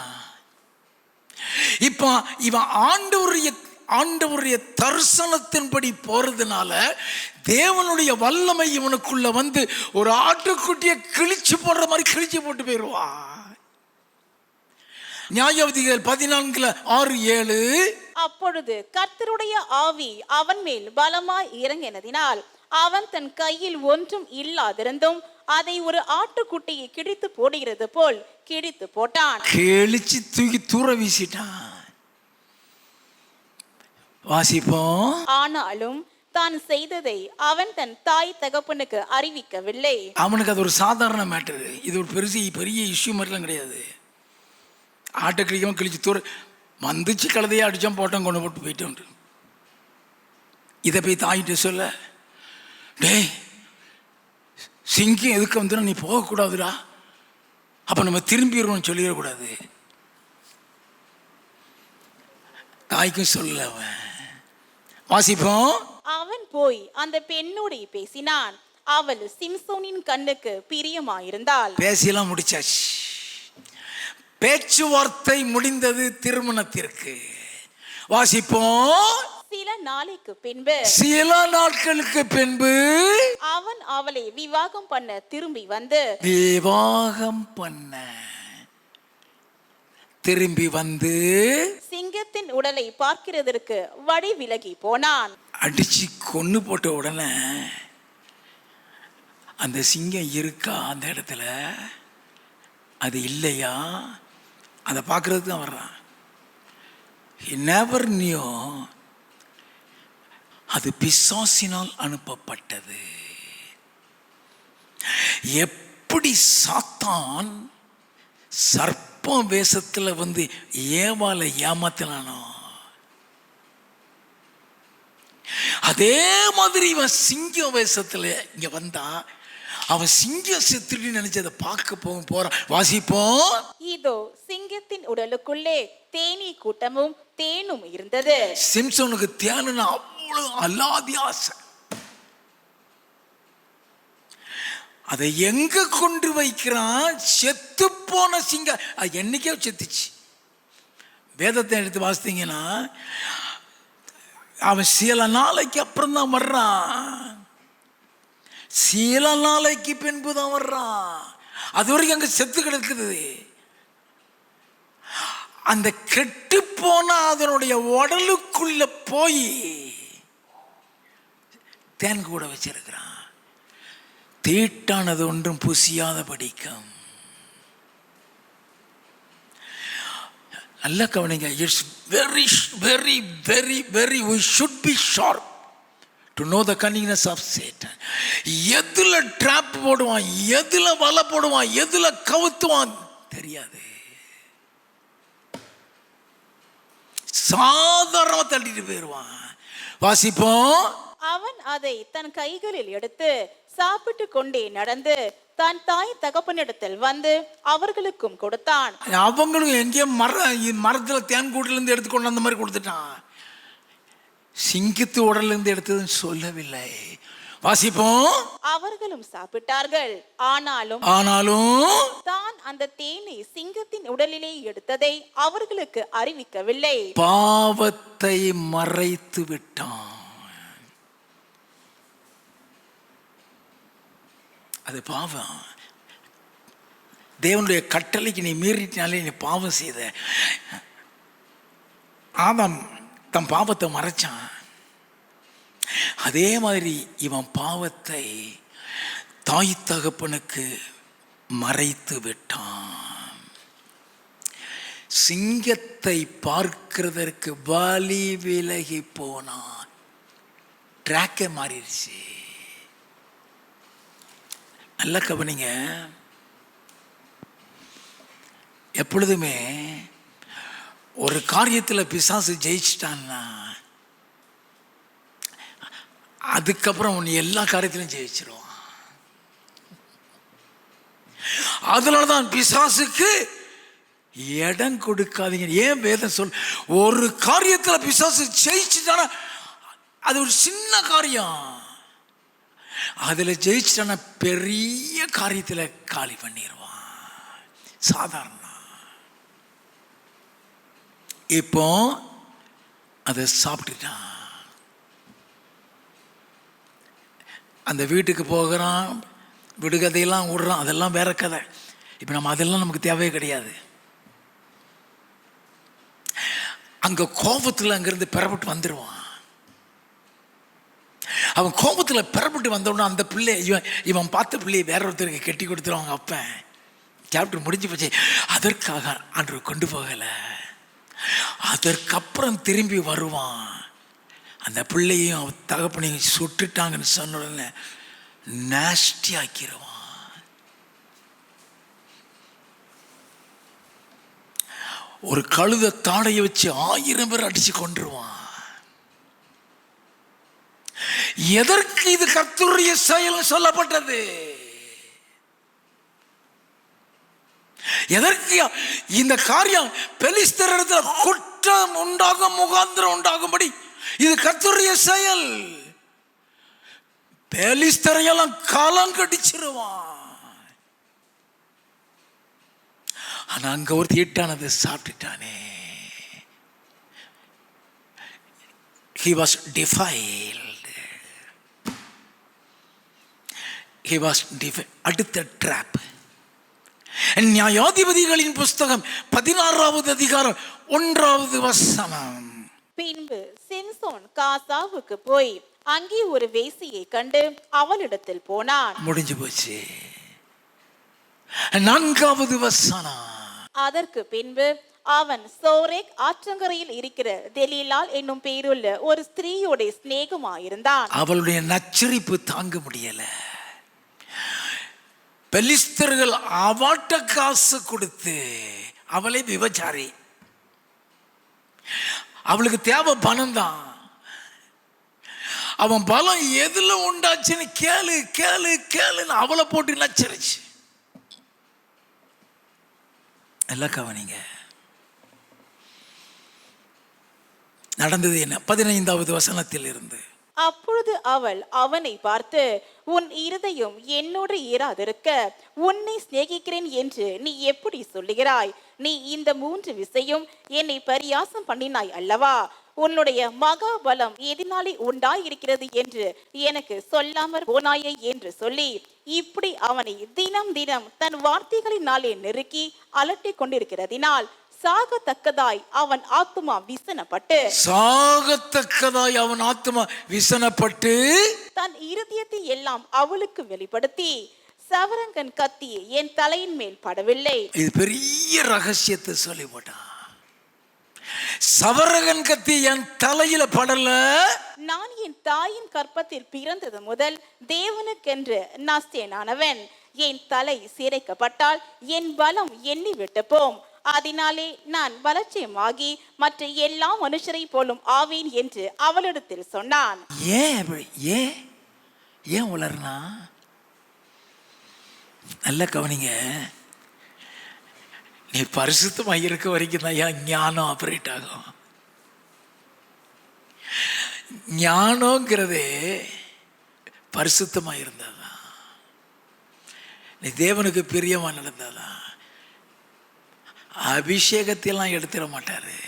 இப்ப இவன் ஆண்டவருடைய தரிசனத்தின்படி போறதுனால தேவனுடைய வல்லமை இவனுக்குள்ள வந்து ஒரு ஆட்டுக்குட்டியை கிழிச்சு போடுற மாதிரி கிழிச்சு போட்டு போயிடுவான். நியாயாதிபதிகள் 14:6-7. அப்பொழுது கர்த்தருடைய ஆவி அவன் மேல் பலமாய் இறங்கினதினால் அவன் தன் கையில் ஒன்றும் இல்லாதிருந்தும் அதை ஒரு ஆட்டுக்குட்டியை கிழித்து போடுகிறது போல் கிழித்து போட்டான். கிழிச்சு தூக்கி தூர வீசிட்டான். வாசிப்போம். ஆனாலும் தான் செய்ததை அவன் தன் தாய் தகப்பனுக்கு அறிவிக்கவில்லை. அவனுக்கு அது ஒரு சாதாரண மேட்டர். இது ஒரு பெரிய இஷ்யூ மாதிரிலாம் கிடையாது. ஆட்டை கிழிக்காம கிழிச்சு தூர வந்துச்சு, கழுதையை அடிச்சோம், போட்டோம், கொண்டு போட்டு போயிட்டோம். இதை போய் தாயிட்ட சொல்ல, டேய் சிங்கம் எதுக்கு வந்து நீ போகக்கூடாதுடா, அப்ப நம்ம திரும்பிடுவோம் சொல்லிடக்கூடாது. தாய்க்கும் சொல்லல அவன். வாசிப்போம். அவன் போய் அந்த பெண்ணோடு பேசினான். அவள் சிம்சோனின் கண்ணுக்கு பிரியமாயிருந்தாள். பேசியெல்லாம் முடிச்சாச்சு. பேச்சுவார்த்தை முடிந்தது திருமணத்திற்கு. வாசிப்போம். சில நாட்களுக்கு பின்பு அவன் அவளை விவாகம் பண்ண திரும்பி வந்து சிங்கத்தின் உடலை பார்க்கிறதற்கு வழி விலகி போனான். அடிச்சு கொன்னு போட்ட உடனே அந்த சிங்கம் இருக்கா அந்த இடத்துல, அது இல்லையா, அதை பார்க்கறதுக்கு தான் வர்றான். He never knew அது பிசாசினால் அனுப்பப்பட்டது. எப்படி சாத்தான் சர்ப்பம் வேஷத்துல வந்து ஏவாளை ஏமாத்தினானோ அதே மாதிரி இவன் சிங்கம் வேஷத்துல இங்க வந்தா அவன் சிங்கம் செத்துட்டு நினைச்சதை பார்க்க போறான். வாசிப்போம். இதோ சிங்கத்தின் உடலுக்குள்ளே தேனீ கூட்டமும் தேனும் இருந்தது. சிம்சோனுக்கு தேனுன்னா அவ்வளவு அல்லாதி ஆசை. அதை எங்க கொண்டு வைக்கிறான்? செத்து போன சிங்கம். அது என்னைக்கே செத்துச்சு. வேதத்தை எடுத்து வாசித்தீங்கன்னா அவன் சில நாளைக்கு அப்புறம் தான் வர்றான். சில நாளைக்கு பின்பு தான் வர்றான். அது வரைக்கும் அங்க செத்து கிடக்குது. அந்த கெட்டு போன அதனுடைய உடலுக்குள்ள போய் தேன் கூட வச்சிருக்கிறான். தீட்டானது ஒன்றும் புசியாத படிக்கும். நல்ல கவனிங்க. It's very very very very we should be sharp to know the cunningness of Satan. எதுல ட்ராப் போடுவான், எதுல வலை போடுவான், எதுல கவுத்துவான் தெரியாது. சாதாரணமா தள்ளிட்டு போயிடுவான். வாசிப்போம். அவன் அதை தன் கைகளில் எடுத்து சாப்பிட்டு கொண்டே நடந்து தன் தாய் தகப்பனிடத்தில் வந்து அவர்களுக்கும் கொடுத்தான். அவங்களும் எங்கேயோ மரத்துல தேன் கூட்டுல இருந்து எடுத்துக்கொண்டு அந்த மாதிரி கொடுத்துட்டான். சிங்கத்து உடல்ல இருந்து எடுத்ததுன்னு சொல்லவில்லை. வாசிப்போம். அவர்களும் சாப்பிட்டார்கள். ஆனாலும் தான் அந்த தேனை சிங்கத்தின் உடலிலே எடுத்ததை அவர்களுக்கு அறிவிக்கவில்லை. பாவத்தை மறைத்து விட்டான். அது பாவம். தேவனுடைய கட்டளைக்கு நீ மீறினாலே நீ பாவம் செய்த. ஆதாம் தன் பாவத்தை மறைச்சான். அதே மாதிரி இவன் பாவத்தை தாய் தகப்பனுக்கு மறைத்து விட்டான். சிங்கத்தை பார்க்கிறதற்கு வலி விலகி போனான். ட்ராக்கே மாறிடுச்சு. நல்ல கவனிங்க. எப்பொழுதுமே ஒரு காரியத்தில் பிசாசு ஜெயிச்சிட்டான்னா அதுக்கப்புறம் உன்னை எல்லா காரியத்திலும் ஜெயிச்சிருவான். அதனாலதான் பிசாசுக்கு இடம் கொடுக்காதீங்க. ஏன் வேதம் சொல், ஒரு காரியத்தில் பிசாசு ஜெயிச்சுட்டானா அது ஒரு சின்ன காரியம், அதுல ஜெயிச்சிட்டான பெரிய காரியத்துல காலி பண்ணிடுவான். சாதாரண இப்போ அதை சாப்பிட்டுட்டான். அந்த வீட்டுக்கு போகிறான், விடுகதையெல்லாம் விடுறான், அதெல்லாம் வேற கதை. இப்போ நம்ம அதெல்லாம் நமக்கு தேவையே கிடையாது. அங்க கோபத்தில் அங்கிருந்து பெறப்பட்டு வந்துடுவான். அவன் கோபத்தில் பெறப்பட்டு வந்தோடனே அந்த பிள்ளை இவன் பார்த்த பிள்ளையை வேற ஒருத்தருக்கு கட்டி கொடுத்துருவாங்க. அப்பன் சாப்டர் முடிஞ்சு போச்சு. அதற்காக அன்று கொண்டு போகலை. அதற்கப்புறம் திரும்பி வருவான். அந்த பிள்ளையும் அவன் தகப்பனையும் சுட்டுட்டாங்கன்னு சொன்ன உடனே நாஸ்டி ஆக்கிடுவான். ஒரு கழுத தாடையை வச்சு 1000 பேர் அடிச்சு கொண்டுருவான். எதற்கு இது கர்த்தருடைய செயல் சொல்லப்பட்டது? எதற்கு இந்த காரியம்? பெலிஸ்தரிடத்தில் குற்றம் உண்டாகும், முகாந்திரம் உண்டாகும்படி இது கர்த்தருடைய செயல். பெலிஸ்தரையெல்லாம் காலம் கடிச்சிருவான். ஆனா அங்க ஒரு தீட்டானதை சாப்பிட்டுட்டானே. He was defiled. அடுத்த ட்ராப். நியாயாதிபதிகளின் புஸ்தகம் 16வது அதிகாரம் 1வது வசனம். பின்பு சிம்சோன் காசாவுக்கு போய் அங்கே ஒரு வேசியை கண்டு அவளிடத்தில் போனான். முடிஞ்சு போச்சு. 4வது வசனம். அதற்கு பின்பு அவன் சோரேக் ஆற்றங்கரையில் இருக்கிற தெலீலாள் என்னும் பெயருள்ள ஒரு ஸ்திரீயோட சிநேகமாயிருந்தான். அவளுடைய நச்சரிப்பு தாங்க முடியல. பெலிஸ்தர்கள் அவட்ட காசு கொடுத்து அவளை விபச்சாரி. அவளுக்கு தேவை பணம் தான். அவன் பலம் எதுல உண்டாச்சுன்னு கேளு கேளு கேளுன்னு அவளை போட்டு நச்சரிச்சு. எல்லாம் கவனிங்க. நடந்தது என்ன? 15வது வசனத்தில் இருந்து. அப்பொழுது அவள் அவனை பார்த்து, உன் இருதயம் என்னோடு ஏறாதிருக்க உன்னை சிநேகிக்கிறேன் என்று நீ எப்படி சொல்லுகிறாய்? நீ இந்த 3 விசையும் என்னை பரியாசம் பண்ணினாய் அல்லவா? உன்னுடைய மகாபலம் எதினாலே உண்டாயிருக்கிறது என்று எனக்கு சொல்லாமற் போனாயே என்று சொல்லி இப்படி அவனை தினம் தினம் தன் வார்த்தைகளினாலே நெருக்கி அலட்டி கொண்டிருக்கிறதினால் சாகத்தக்கதாய் அவன் ஆத்துமா விசனப்பட்டு சாகத்தக்கதாய் அவன் ஆத்மா விசனப்பட்டு தன் இருதயத்தை எல்லாம் அவளுக்கு வெளிப்படுத்தி சவரங்கன் கத்தி என் தலையின் மேல் படவில்லை. இது பெரிய ரகசியத்தை சொல்லி போட்டான். சவரகன் கத்தி என் தலையில படல. நான் என் தாயின் கற்பத்தில் பிறந்தது முதல் தேவனுக்கென்று நஸ்தேனானவன். என் தலை சிரைக்கப்பட்டால் என் பலம் எண்ணி விட்டு போம். அதனாலே நான் பலட்சியமாகி மற்ற எல்லா மனுஷரை போலும் ஆவேன் என்று அவளிடத்தில் சொன்னான். ஏன் உளர்னா? நல்ல கவனிங்க. நீ பரிசுத்தமாக இருக்க வரைக்கும் தான் ஏன் ஞானம் ஆப்ரேட் ஆகும். ஞானங்கிறதே பரிசுத்தமாக இருந்தாதான், நீ தேவனுக்கு பிரியமா நடந்தாதான். அபிஷேகத்தையெல்லாம் எடுத்துட மாட்டாரு,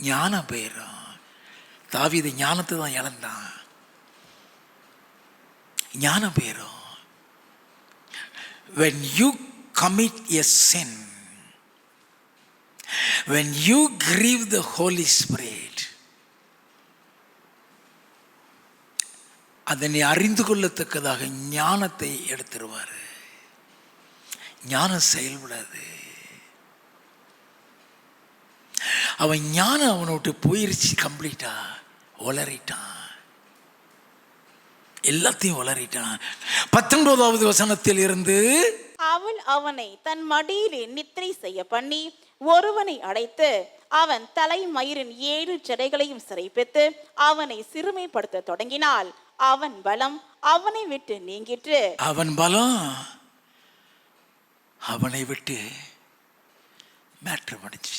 ஞானம் போயிடும். தாவீது ஞானத்தை தான் இழந்தான், ஞானம் போயிடும். When you commit a sin, when you grieve the Holy Spirit, அதை நீ அறிந்து கொள்ளத்தக்கதாக ஞானத்தை எடுத்துருவாரு. ஞானம் செயல்படாது. அவன் ஞானம் அவனை விட்டு போயிருச்சு. கம்ப்ளீட்டா உளறிட்டான், எல்லாத்தையும் உளறிட்டான். 19வது வசனத்தில் இருந்து அவள் அவனை தன் மடியிலே நித்திரை செய்ய பண்ணி ஒருவனை அடைத்து அவன் தலைமயிரின் 7 ஜடைகளையும் சிறைப்பித்து அவனை சிறுமைப்படுத்த தொடங்கினாள். அவன் பலம் அவனை விட்டு நீங்கிற்று. அவன் பலம் அவனை விட்டு மேட்ரு பண்ணிச்சு.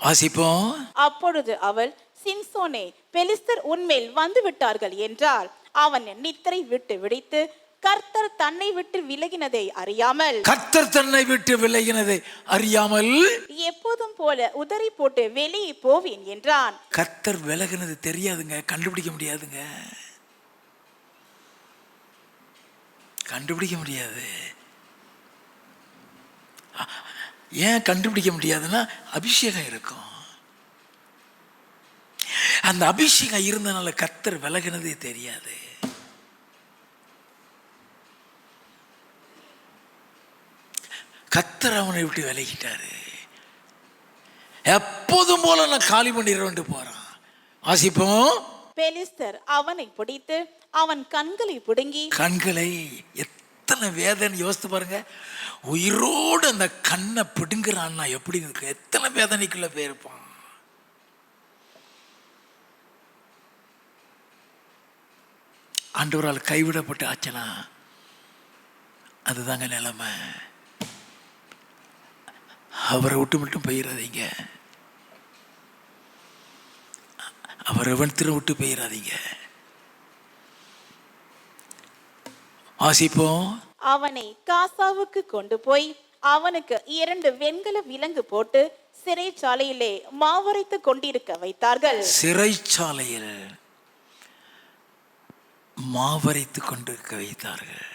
வாசிப்போம். அப்பொழுது அவள், சிம்சோனே, பெலிஸ்தர் உன்மேல் வந்து விட்டார்கள் என்றால் அவன் நித்திரை விட்டு விழித்து கர்த்தர் தன்னை விட்டு விலகினதை அறியாமல், கர்த்தர் தன்னை விட்டு விலகினதை அறியாமல் எப்போதும் போல உதறி போட்டு வெளியே போவேன் என்றான். கர்த்தர் விலகினது தெரியாதுங்க, கண்டுபிடிக்க முடியாதுங்க, கண்டுபிடிக்க முடியாது. ஏன் கண்டுபிடிக்க முடியாதுன்னா அபிஷேகம் இருக்கும். அந்த அபிஷேகம் இருந்தனால கர்த்தர் விலகினதே தெரியாது. கர்த்தர் அவனை விட்டு விலகிட்டாரு. எப்போதும் போல நான் காலி பண்ணிடுவேன் போறான். வாசிப்போம். பெலிஸ்தர் அவனை பிடித்து அவன் கண்களை பிடுங்கி, கண்களை எத்தனை வேதனை யோசித்து பாருங்க. உயிரோடு அந்த கண்ணை பிடுங்குறான்னா எப்படி இருக்கு, எத்தனை வேதனைக்குள்ள போயிருப்பான். ஆண்டவரால் கைவிடப்பட்டு ஆச்சுனா அதுதாங்க நிலைமை. அவரை விட்டு மட்டும் போயிடாதீங்க, அவரை வெண்திர விட்டு போயிடாதீங்க. வாசிப்போம். அவனை காசாவுக்கு கொண்டு போய் அவனுக்கு 2 வெண்கல விலங்கு போட்டு சிறைச்சாலையிலே மாவரைத்து கொண்டிருக்க வைத்தார்கள். சிறைச்சாலையில் மாவரைத்து கொண்டிருக்க வைத்தார்கள்.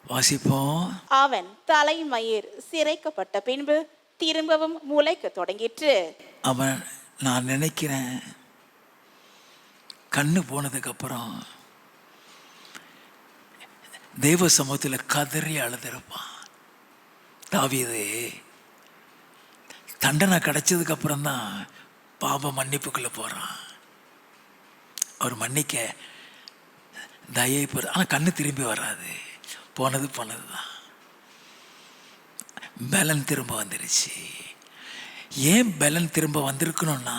வாசிப்போம். அவன் தலைமயிர் சிரைக்கப்பட்ட பின்பு திரும்பவும் முளைக்க தொடங்கிற்று. அவன், நான் நினைக்கிறேன், கண்ணு போனதுக்கு அப்புறம் தேவ சமூகத்தில் கதறி அழுதிருப்பான். தாவீது தண்டனை கிடைச்சதுக்கு அப்புறம் தான் பாவ மன்னிப்புக்குள்ள போறான். அவர் மன்னிக்க தயை பெற, ஆனால் கண்ணு திரும்பி வராது. போனது போனதுதான். பலன் திரும்ப வந்துருச்சு. ஏன் பலன் திரும்ப வந்திருக்கணும்னா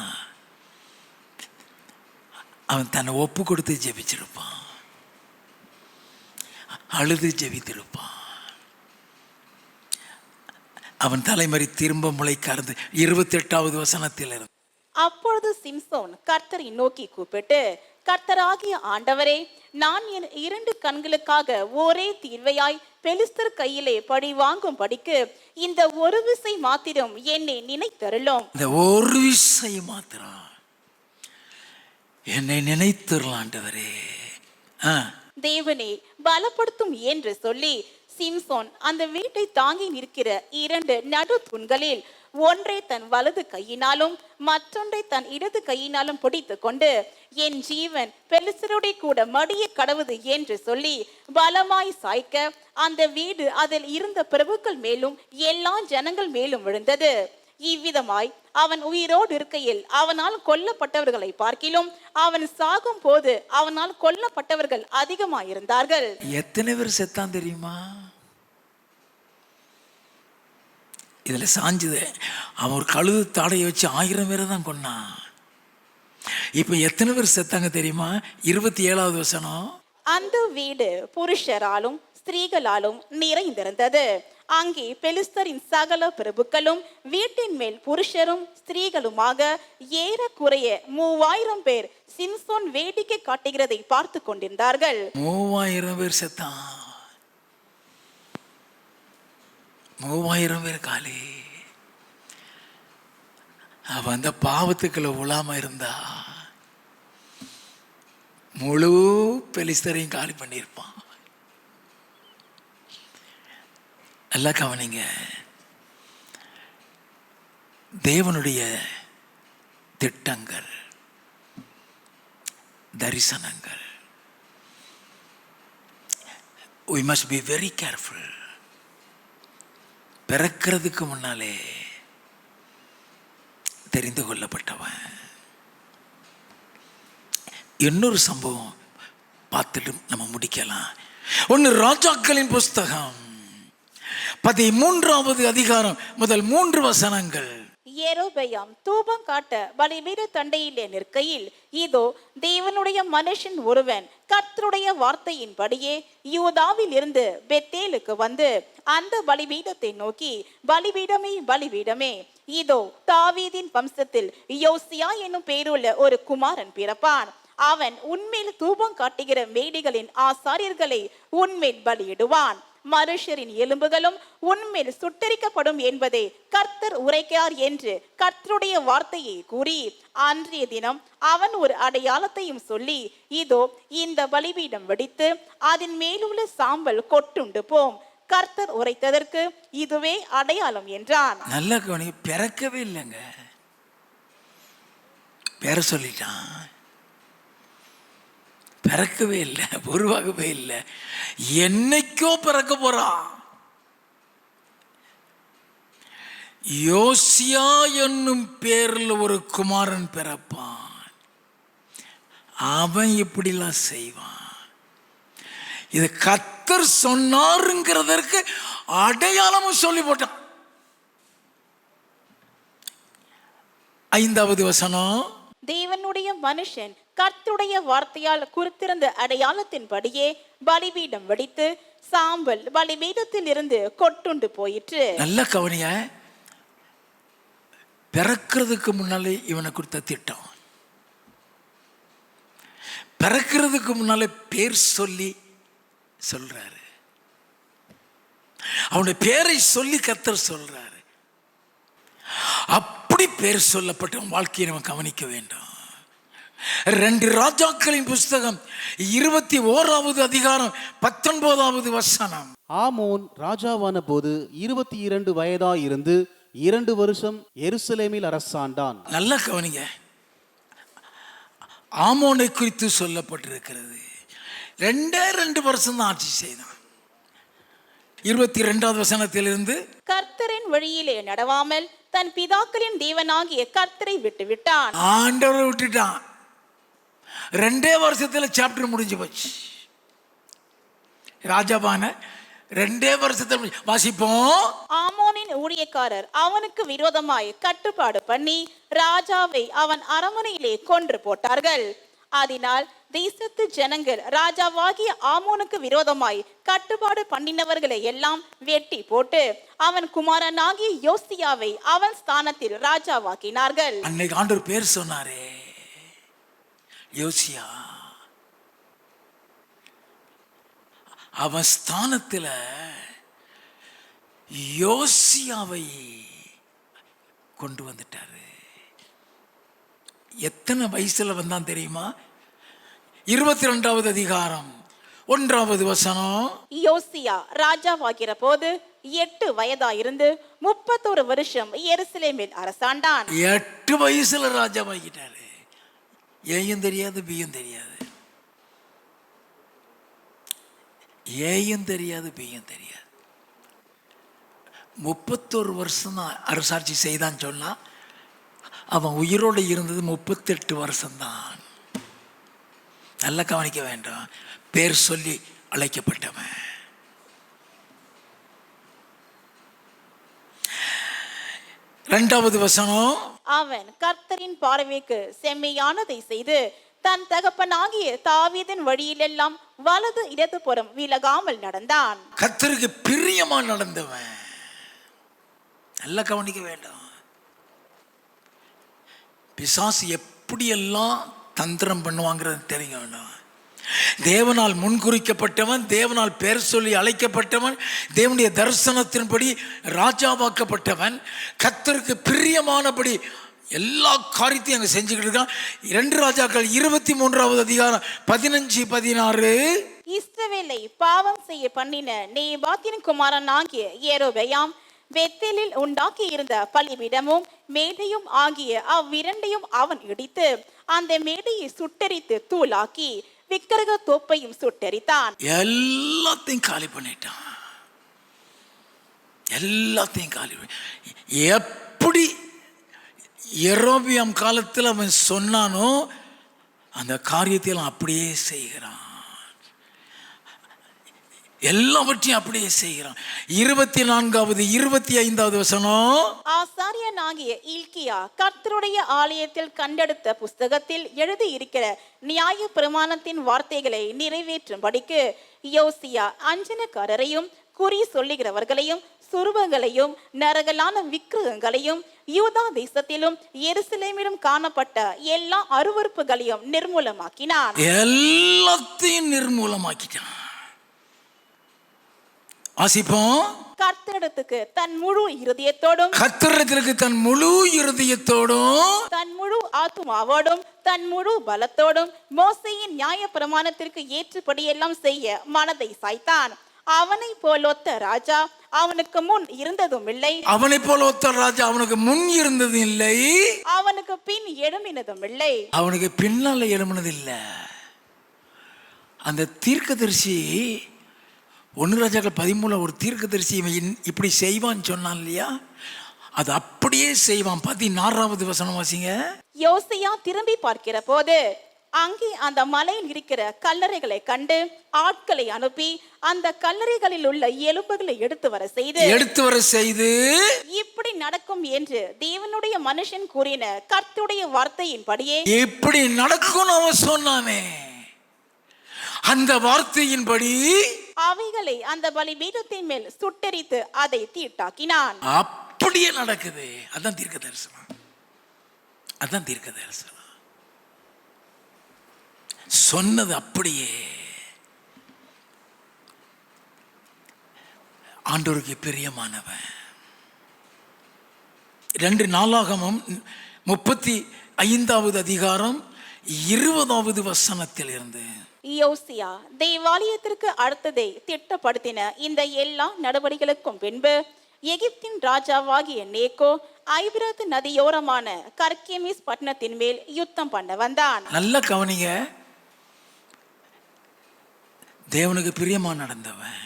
அவன் தன்னை ஒப்பு கொடுத்து ஜெபிச்சிருப்பான், அழுது ஜெபித்திருப்பான். அவன் தலைமறி திரும்ப முளைக்கார்ந்து 28வது வசனத்தில் இருந்து. அப்பொழுது சிம்சோன் கர்த்தரை நோக்கி கூப்பிட்டு, கர்த்தராகிய ஆண்டவரே, நான் என் 2 கண்களுக்காக ஒரே தீர்வையாய் பெலிஸ்தர் கையிலே பழி வாங்கும் படிக்கு இந்த ஒரு விசை மாத்திரம் என்னை நினைத்தருளும். இந்த ஒரு விசை மாத்திரம் என்னை நினைத்தருள் ஆண்டவரே. தேவனே பலப்படுத்தும் என்று சொல்லி சிம்சோன் அந்த வீட்டை தாங்கி நிற்கிற 2 நடு தூண்களில் ஒன்றை தன் வலது கையினாலும் மற்றொன்றை தன் இடது கையினாலும் பிடித்து கொண்டு, என் ஜீவன் பெலிஸ்தரோடே கூட மடிய கடவுது என்று சொல்லி பலமாய் சாய்க்க அந்த வீடு அதில் இருந்த பிரபுக்கள் மேலும் எல்லா ஜனங்கள் மேலும் விழுந்தது. இவ்விதமாய் அவன் உயிரோடு இருக்கையில் அவனால் கொல்லப்பட்டவர்களை பார்க்கிலும் அவன் சாகும் போது அவனால் கொல்லப்பட்டவர்கள் அதிகமாயிருந்தார்கள். எத்தனை பேர் செத்தான் தெரியுமா? இதுல சாஞ்சுது. அவன் ஒரு கழுது தாடையை வச்சு 1000 பேரை தான் கொன்னான். இப்ப எத்தனை பேர் செத்தாங்க தெரியுமா? 27வது வசனம். அந்த வீடு புருஷராலும் ஸ்திரீகளாலும் நிறைந்திருந்தது. அங்கே பெலிஸ்தரின் சகல பிரபுக்களும் வீட்டின் மேல் புருஷரும் ஸ்திரீகளுமாக ஏறக்குறைய 3000 பேர் சிம்சோன் வேடிக்கை காட்டுகிறதை பார்த்து கொண்டிருந்தார்கள். 3000 பேர் செத்தான். 3000 பேர் காலி. அவன் அந்த பாவத்துக்குள்ள உலாம இருந்தா முழு பெலிஸ்தரையும் காலி பண்ணியிருப்பான். எல்லாம் கவனிங்க. தேவனுடைய திட்டங்கள், தரிசனங்கள், we must be very careful. பிறக்கிறதுக்கு முன்னாலே தெரிந்து கொள்ளப்பட்டவன். இன்னொரு சம்பவம் பார்த்துட்டு நம்ம முடிக்கலாம். 1 ராஜாக்களின் புஸ்தகம் 13வது அதிகாரம் முதல் 3 வசனங்கள். யெரொபெயாம் தூபம் காட்ட பலிபீட தண்டையிலே நிற்கையில், இதோ தேவனுடைய மனுஷன் ஒருவன் கர்த்தருடைய வார்த்தையின்படியே யூதாவில் இருந்து பெத்தேலுக்கு வந்து அந்த பலிபீடத்தை நோக்கி, பலிபீடமே பலிபீடமே, இதோ தாவீதின் வம்சத்தில் யோசியா என்னும் பேருள்ள ஒரு குமாரன் பிறப்பான். அவன் உன்மேல் தூபம் காட்டுகிற மேடைகளின் ஆசாரியர்களை உன்மேல் பலியிடுவான். மனுஷரின் எலும்புகளும் உன்மேல் சுட்டரிக்கப்படும் என்பதை கர்த்தர் உரைக்கிறார் என்று கர்த்தருடைய வார்த்தையை கூறி, அன்றைய தினம் அவன் ஒரு அடையாளத்தையும் சொல்லி, இதோ இந்த பலிபீடம் வெடித்து அதன் மேலுள்ள சாம்பல் கொட்டுண்டு போம், கர்த்தர் உரைத்ததற்கு இதுவே அடையாளம் என்றான். நல்ல கவனி. பிறக்கவே இல்லைங்க, பேர சொல்லிட்டான். பிறக்கவே இல்லை, உருவாகவே இல்லை. என்னைக்கோ பிறக்க போறான். யோசியா என்னும் பேரில் ஒரு குமாரன் பிறப்பான். அவன் இப்படிலாம் செய்வான். இது கர்த்தர் சொன்னாருங்கிறதற்கு அடையாளமும் சொல்லி போட்டான். 5வது வசனம். தேவனுடைய மனுஷன் கர்த்தருடைய வார்த்தையால் குறித்திருந்த அடையாளத்தின்படியே பலிபீடம் வெடித்து சாம்பல் பலிபீடத்தில் இருந்து கொட்டுண்டு போயிற்று. நல்ல கவனிய. பிறக்கிறதுக்கு முன்னாலே இவனை கொடுத்த திட்டம், பிறக்கிறதுக்கு முன்னாலே பேர் சொல்லி சொல்றாரு. அவனுடைய பேரை சொல்லி கர்த்தர் சொல்றாரு. அப்படி பேர் சொல்லப்பட்ட வாழ்க்கையை நம்ம கவனிக்க வேண்டும். 2 ராஜாக்களின் புஸ்தகம் 21வது அதிகாரம் 19வது வசனம். ஆமோன் ராஜாவான போது 22 வயதாயிருந்து 2 வருஷம் எருசலேமில் அரசாண்டான். நல்ல கவனிங்க. ஆமோனை குறித்து சொல்லப்பட்டிருக்கிறது. 2 வருஷம் தான் ஆட்சி செய்தான். 22வது வசனத்திலிருந்து, கர்த்தரின் வழியிலே நடவாமல் தன் பிதாக்களின் தேவனாகிய கர்த்தரை விட்டு விட்டான். ஆண்டவரை விட்டுட்டான். 2 வருஷத்துல சாப்டர் முடிஞ்சு போச்சு. ராஜாவான 2 வருஷத்துல வாசிப்போம். ஆமோனின் ஊழியக்காரர் அவனுக்கு விரோதமாய் கட்டுப்பாடு பண்ணி ராஜாவை அவன் அரண்மனையிலே கொன்று போட்டார்கள். அதனால் தேசத்து ஜனங்கள் ராஜாவாகிய ஆமோனுக்கு விரோதமாய் கட்டுப்பாடு பண்ணினவர்களை எல்லாம் வெட்டி போட்டு அவன் குமாரனாகிய யோசியாவை அவன் ஸ்தானத்தில் ராஜாவாக்கினார்கள். அன்னைக்கு ஆண்டவர் பேர் சொன்னாரே, யோசியா. அவன் ஸ்தானத்தில் யோசியாவை கொண்டு வந்துட்டாரு. எத்தனை வயசுல வந்தான் தெரியுமா? 22வது அதிகாரம் 1வது வசனம். யோசியா ராஜாவாகிற போது 8 வயதாயிருந்து 31 வருஷம் எருசலேமில் அரசாண்டான். 8 வயசுல ராஜாவாகிட்டாரு. ஏயும் தெரியாது, பியும் தெரியாது. ஏயும் தெரியாது, பியும் தெரியாது. 31 வருஷம் தான் அரசாட்சி செய்தான்னு சொன்னா, அவன் உயிரோடு இருந்தது 38 வருஷம்தான். நல்லா கவனிக்க வேண்டும். பேர் சொல்லி அழைக்கப்பட்டவன். 2வது வசனம். அவன் கர்த்தரின் பார்வைக்கு செம்மையானதை செய்து தன் தகப்பனாகிய தாவீதின் வழியிலெல்லாம் வலது இடதுபுறம் விலகாமல் நடந்தான். கர்த்தருக்கு பிரியமா நடந்தவன். நல்லா கவனிக்க வேண்டும். பிசாசு எப்படியெல்லாம் தந்திரம் பண்ணுவாங்கிறது தெரியும் வேண்டாம். தேவனால் முன்குறிக்கப்பட்டவன், தேவனால் பேர் சொல்லி அழைக்கப்பட்டவன், தேவனுடைய தரிசனத்தின்படி ராஜாவாக்கப்பட்டவன், கர்த்தருக்கு பிரியமானபடி எல்லா காரியத்தையும் அங்கே செஞ்சுக்கிட்டு இருக்கான். 2 ராஜாக்கள் 23வது அதிகாரம் 15-16. இஸ்ரவேலை பாவம் செய்ய பண்ணின நேபாத்தின் குமாரன் ஆகிய யெரொபெயாம் பெத்தேலில் உண்டாக்கி இருந்த பலிபீடமும் மேடையும் ஆகிய அவ்விரண்டையும் அவன் இடித்து அந்த மேடையை சுட்டெரித்து தூளாக்கி விக்கிரக தோப்பையும் சுட்டெரித்தான். எல்லாத்தையும் காலி பண்ணிட்டான். எல்லாத்தையும் காலி பண்ணி எப்படி யெரொபெயாம் காலத்தில் அவன் சொன்னானோ அந்த காரியத்தை அப்படியே செய்கிறான். எல்லாவற்றையும் அப்படியே செய்கிறான். 24வது 25வது வசனம். ஆசாரியனாகிய இல்கியா கர்த்தருடைய ஆலயத்தில் கண்டெடுத்த புஸ்தகத்தில் எழுதி இருக்கிற நியாய பிரமாணத்தின் வார்த்தைகளை நிறைவேற்றும்படிக்கு யோசியா அஞ்சனக்காரரையும் குறி சொல்லுகிறவர்களையும் சுரூபங்களையும் நரகலான விக்கிரகங்களையும் யூதா தேசத்திலும் எருசலேமிலும் காணப்பட்ட எல்லா அருவருப்புகளையும் நிர்மூலமாக்கினான். எல்லாத்தையும் நிர்மூலமாக்கிட்டான். வாசிப்போம். கர்த்தரிடத்துக்கு தன் முழு இருதயத்தோடும், கர்த்தரிடத்திற்கு தன் முழு இருதயத்தோடும், தன் முழு ஆத்துமாவோடும், தன் முழு பலத்தோடும் மோசேயின் நியாய பிரமாணத்திற்கு ஏற்றபடியெல்லாம் செய்ய மனதை சாய்த்தான். அவனை போலொத்த ராஜா அவனுக்கு முன் இருந்ததும் இல்லை, அவனை போல ஒத்த ராஜா அவனுக்கு முன் இருந்ததும் இல்லை, அவனுக்கு பின் எழும்பினதும் இல்லை. அவனுக்கு பின்னால எழும்பினது இல்லை. அந்த தீர்க்கதரிசி 1 ராஜாக்கள் 13 ஒரு தீர்க்கதரிசி இவன் இப்படி செய்வான்னு சொன்னான் இல்லையா, அது அப்படியே செய்வான். 16வது வசனம் வாசிங்க. யோசியா திரும்பி பார்க்கிற போது அங்கே அந்த மலையில் இருக்கிற கல்லறைகளை கண்டு ஆட்களை அனுப்பி அந்த கல்லறைகளில் உள்ள எலும்புகளை எடுத்து வர செய்து இப்படி நடக்கும் என்று தேவனுடைய மனுஷன் கூறின கர்த்தருடைய வார்த்தையின்படியே, இப்படி நடக்கும் அவன் சொன்னானே, அந்த வார்த்தையின்படி அவைகளை அந்த பலிபீடத்தின் மேல் சுட்டெரித்து அதை தீட்டாக்கினான். அப்படியே நடக்குது. அதான் தீர்க்க தரிசனம். அதான் தீர்க்க தரிசனம். சொன்னது அப்படியே. ஆண்டவருக்கு பிரியமானவன். 2 நாளாகமம் 35வது அதிகாரம் 20வது வசனத்தில் இருந்து. யோசியா தேவாலயத்திற்கு அடுத்ததை திட்டப்படுத்தின இந்த எல்லா நடவடிக்கைகளுக்கும் பின்பு எகிப்தின் ராஜாவாகிய நேக்கோ ஐபிராத்து நதியோரமான கர்கெமிஸ் பட்டணத்தின் மேல் யுத்தம் பண்ண வந்தான். நல்ல கவனிங்க. தேவனுக்கு பிரியமா நடந்தவன்,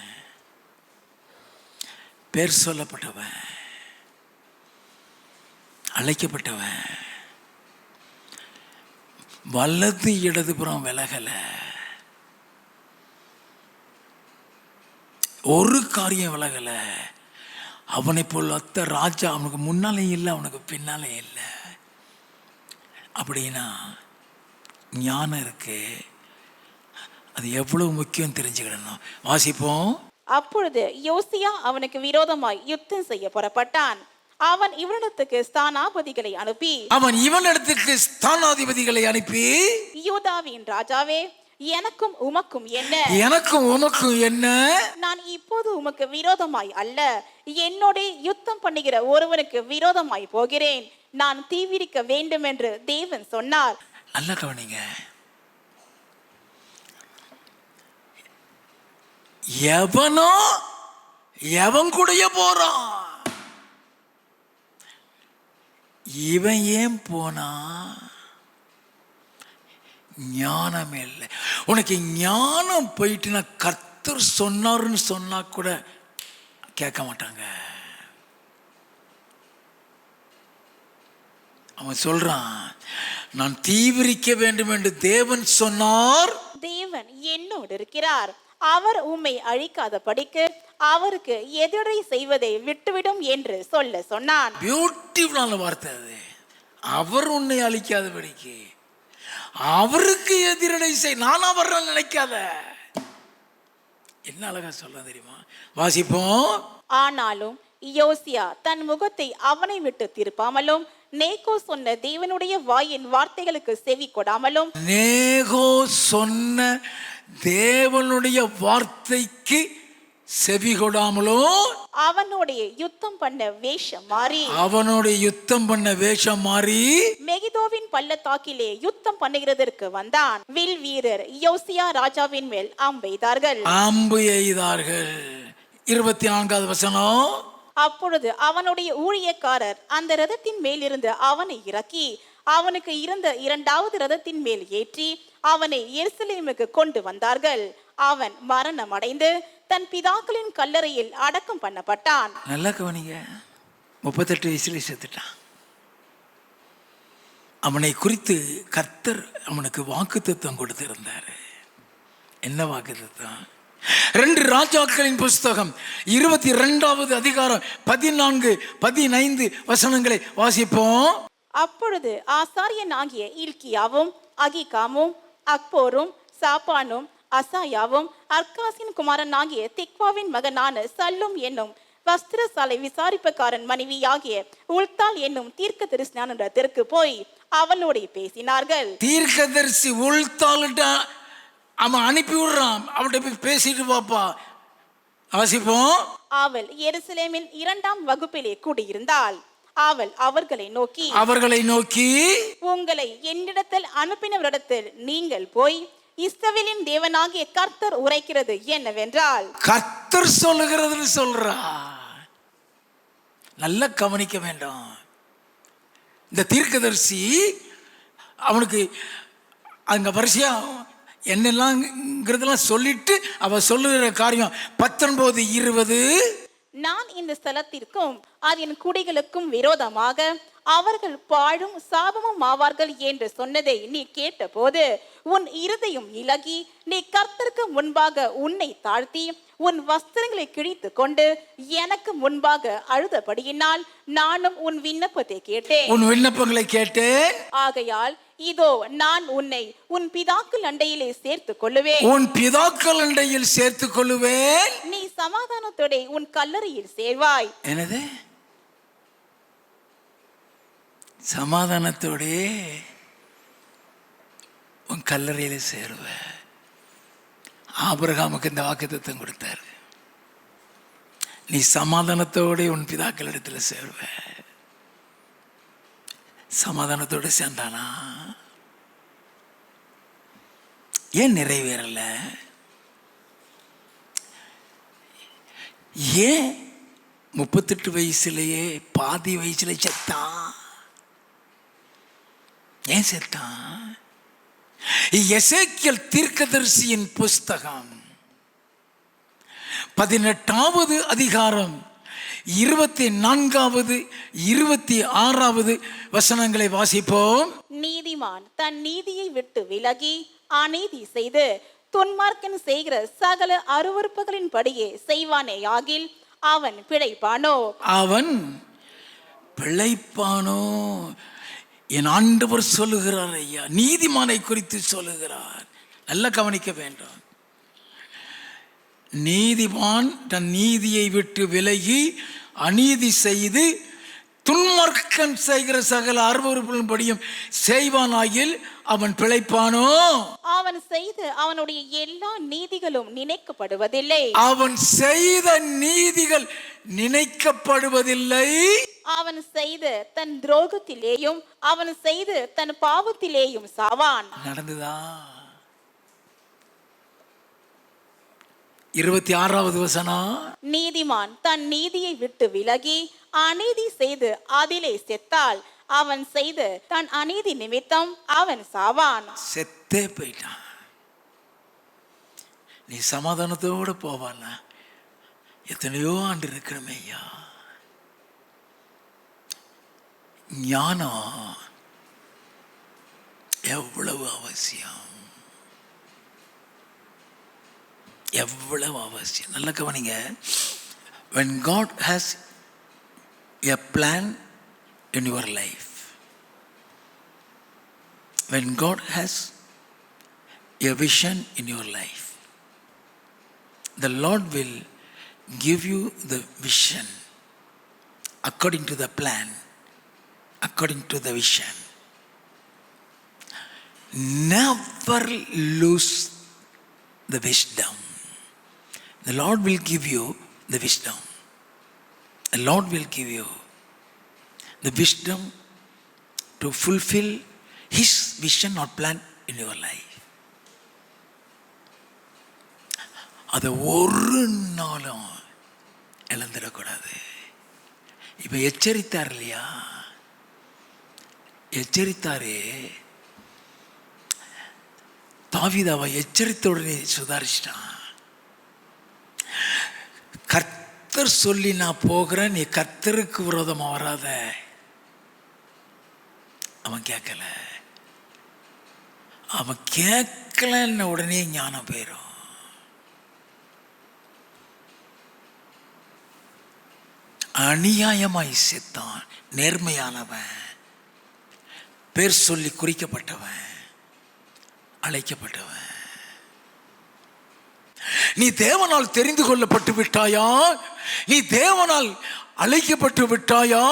பேர் சொல்லப்பட்டவன், அழைக்கப்பட்டவன், வலது இடதுபுறம் விலகல. ஒரு காரியம் விலகல. அவனை போல் ஒத்த ராஜா அவனுக்கு முன்னாலே இல்லை, அவனுக்கு பின்னாலே இல்லை. அப்படின்னா ஞானம் இருக்கு. அது எவ்வளவு முக்கியம் தெரிஞ்சுக்கிடணும். வாசிப்போம். அப்பொழுது யோசியா அவனுக்கு விரோதமாய் யுத்தம் செய்ய புறப்பட்டான். அவன் இவனிடத்துக்கு ஸ்தானாதிபதிகளை அனுப்பி யூதாவின் ராஜாவே, எனக்கும் உமக்கும் என்ன? நான் இப்போது உமக்கு விரோதமாய் அல்ல, என்னோட யுத்தம் பண்ணுகிற ஒருவனுக்கு விரோதமாய் போகிறேன். நான் தீவிரிக்க வேண்டும் என்று தேவன் சொன்னார். நல்ல கவனிங்க. எவனோ எவன் கூடயே போறான். இவன் ஏன் போனா? ஞானம் இல்லை. உனக்கு ஞானம் போயிட்டுனா கர்த்தர் சொன்னாருன்னு சொன்னா கூட கேட்க மாட்டாங்க. அவன் சொல்றான், நான் தீவிரிக்க வேண்டும் என்று தேவன் சொன்னார். தேவன் என்னோடு இருக்கிறார், அவர் உம்மை அழிக்காத படிக்கு அவருக்கு எதிரை செய்வதை விட்டுவிடும் என்று சொல்ல சொன்னான். பியூட்டிஃபுல்லான வார்த்தை அது. அவர் உன்னை அழிக்காத படிக்கு அவருக்கு எதிரடை செய், நானா வர்றேன் நினைக்காத. என்ன அழகா சொல்ல தெரியுமா? வாசிப்போம். ஆனாலும் யோசியா தன் முகத்தை அவனை விட்டு திருப்பாமலும் நேகோ சொன்ன தேவனுடைய வாயின் வார்த்தைகளுக்கு செவி கொடாமலும், நேகோ சொன்ன தேவனுடைய வார்த்தைக்கு செவி கொடாமலும், அவனுடைய யுத்தம் பண்ண வேஷம் மாறி மெகிதோவின் பள்ளத்தாக்கிலே யுத்தம் பண்ணுகிறதற்கு வந்தான். வில் வீரர் யோசியா ராஜாவின் மேல் அம்பு எய்தார்கள். 24வது வசனம். அப்பொழுது அவனுடைய ஊழியக்காரர் அந்த ரதத்தின் மேல் இருந்து அவனை இறக்கி அவனுக்கு இருந்த 2வது ரதத்தின் மேல் ஏற்றி அவனை எருசலேமுக்கு கொண்டு வந்தார்கள். அவன் மரணம் அடைந்து தன் பிதாக்களின் கல்லறையில் அடக்கம் பண்ணப்பட்டான். நல்லா கவனிங்க, 38 வயசுல செத்துட்டான். அவனை குறித்து கர்த்தர் அவனுக்கு வாக்குத்தத்தம் கொடுத்திருந்தாரு. என்ன வாக்குத்தத்தம்? 2 ராஜாக்களின் புஸ்தகம் 22வது அதிகாரம் 14, 15 வசனங்களை வாசிப்போம். அப்பொழுது ஆசாரியன் ஆகிய இல்கியாவும் அகிகாமும் அக்போரும் சாப்பானும் அசாயாவும் அர்காசின் குமாரன் ஆகிய திக்வாவின் மகனான சல்லும் என்னும் வஸ்திரசாலை விசாரிப்புக்காரன் மனைவி ஆகிய உல்தால் என்னும் தீர்க்கதரிசியிடத்திற்கு போய் அவளோட பேசினார்கள். தீர்க்கதரிசி உல்தால்ட்ட அவன் அனுப்பி விடுறான், அவன்கிட்ட போய் பேசிட்டு பாப்பா. வாசிப்போம். அவள் எருசலேமின் 2ஆம் வகுப்பிலே கூடியிருந்தாள். அவள் அவர்களை நோக்கி உங்களை என்னிடத்தில் அனுப்பினவரிடத்தில் நீங்கள் போய் இஸ்ரவேலின் தேவனாகிய கர்த்தர் உரைக்கிறது என்னவென்றால், கர்த்தர் சொல்லுகிறதுன்னு சொல்றா. நல்லா கவனிக்க வேண்டும். இந்த தீர்க்கதரிசி அவனுக்கு அங்க வரிசையா என்னெல்லாம் சொல்லிட்டு அவ சொல்லுகிற காரியம் 19, 20. நான் இந்த ஸ்தலத்திற்கும் அதன் குடிகளுக்கும் விரோதமாக அவர்கள் பாழும் சாபமும் ஆவார்கள் என்று சொன்னதை நீ கேட்டபோது உன் இருதயம் இலகி நீ கர்த்தருக்கு முன்பாக உன்னை தாழ்த்தி உன் வஸ்திரங்களை கிழித்து கொண்டு எனக்கு முன்பாக அழுதபடியினால் நானும் உன் விண்ணப்பங்களை கேட்டேன். ஆகையால் இதோ நான் உன்னை உன் பிதாக்கள் அண்டையிலே சேர்த்துக் கொள்ளுவேன். நீ சமாதானத்தோட உன் கல்லறையில் சேர்வாய். என்னது? சமாதானத்தோட உன் கல்லறையில சேருவ. ஆபிரகாமுக்கு இந்த வாக்குத்தத்தம் கொடுத்தாரு. நீ சமாதானத்தோட உன் பிதாக்கள் இடத்துல சேருவ. சமாதானத்தோடு சேர்ந்தானா? ஏன் நிறைவேறல? ஏன் 38 வயசுலயே பாதி வயசுல செத்தான்? ஏன் செத்தான்? எசேக்கியேல் தீர்க்கதரிசியின் புஸ்தகம் 18வது அதிகாரம் 24வது 26வது வசனங்களை வாசிப்போம். நீதிமான் தன் நீதியை விட்டு விலகி அநீதி செய்து துன்மார்க்கன் செய்கிற சகல அருவருப்புகளின் படியே செய்வானேயாகில் அவன் பிழைப்பானோ. என் ஆண்டவர் சொல்லுகிறார் ஐயா, நீதிமானை குறித்து சொல்லுகிறார். நல்லா கவனிக்க வேண்டும். நீதிமான் தன் நீதியை விட்டு விலகி அநீதி செய்து துன்மார்க்கன் செய்கிற சகல அருவருப்புகளின்படியும் செய்வானாகில் அவன் பிழைப்பானோ. அவன் செய்த அவனுடைய எல்லா நீதிகளும் நினைக்கப்படுவதில்லை. அவன் செய்த நீதிகள் நினைக்கப்படுவதில்லை. அவன் செய்த தன் துரோகத்திலேயும் அவன் செய்து தன் பாவத்திலேயும் சாவான். நடந்துதா? 26வது வசனம். நீதிமான் தன் நீதியை விட்டு விலகி அநீதி செய்து அதிலே செத்தால் அவன் செய்த தன் அநீதி நிமித்தம் அவன் சாவான். செத்தே போயிட்டான். நீ சமாதானத்தோடு போவான எத்தனையோ ஆண்டு இருக்கிறமே ஐயா. ஞானம் எவ்வளவு அவசியம், எவ்வளவு அவசியம். நல்ல கவனிங்க. when God has a plan in your life, when God has a vision in your life, the Lord will give you the vision according to the plan, according to the vision. Never lose the wisdom. The Lord will give you the wisdom. The Lord will give you the wisdom to fulfill His vision or plan in your life. அதை ஒரு நாளும் இழந்துடக்கூடாது. இப்போ எச்சரித்தார் இல்லையா, எச்சரித்தாரே தாவீதாவை எச்சரித்த உடனே சுதாரிச்சிட்டான். கர்த்தர் சொல்லி நான் போகிறேன், நீ கர்த்தருக்கு விரோதமாக வராத. அவன் கேட்கல. அவன் கேட்கலன்னு உடனே ஞானம் போயிடும். அநியாயமாய் செத்தான். நேர்மையானவன், பேர் சொல்லி குறிக்கப்பட்டவன், அழைக்கப்பட்டவன். நீ தேவனால் தெரிந்து கொள்ளப்பட்டு விட்டாயா? நீ தேவனால் அழைக்கப்பட்டு விட்டாயா?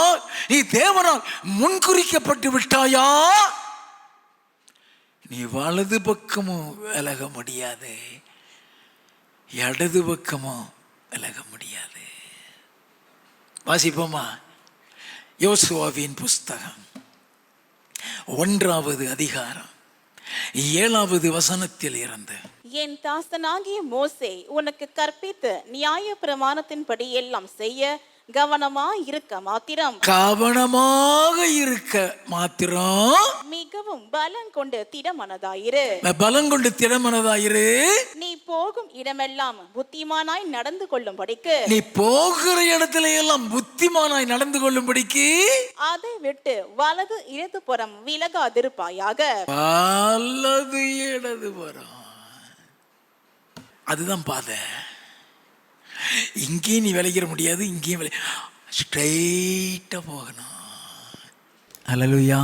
நீ தேவனால் முன்குறிக்கப்பட்டு விட்டாயா? நீ வலது பக்கமும் விலக முடியாது, இடது பக்கமும் விலக முடியாது. வாசிப்போமா? யோசுவாவின் புஸ்தகம் 1வது அதிகாரம் 7வது வசனத்தில் இருந்து. என் தாசனாகிய மோசே உனக்கு கற்பித்த நியாய பிரமாணத்தின்படி எல்லாம் செய்ய கவனமாக இருக்க மாத்திரம், கவனமாக இருக்க மாத்திரம், மிகவும் பலம் கொண்டு திடமனதாயிரு. பலம் கொண்டு திடமனதாயிரு. நீ போகும் இடமெல்லாம் புத்திமானாய் நடந்து கொள்ளும்படிக்கு, நீ போகிற இடத்துல எல்லாம் புத்திமானாய் நடந்து கொள்ளும்படிக்கு அதை விட்டு வலது இடது புறம் விலகாதிருப்பாயாக. வலது இடது புறம், அதுதான் பாதை. இங்கேயும் நீ விளைகிற முடியாது, இங்கேயும் ஸ்ட்ரெயிட்டா போகணும். அல்லேலூயா.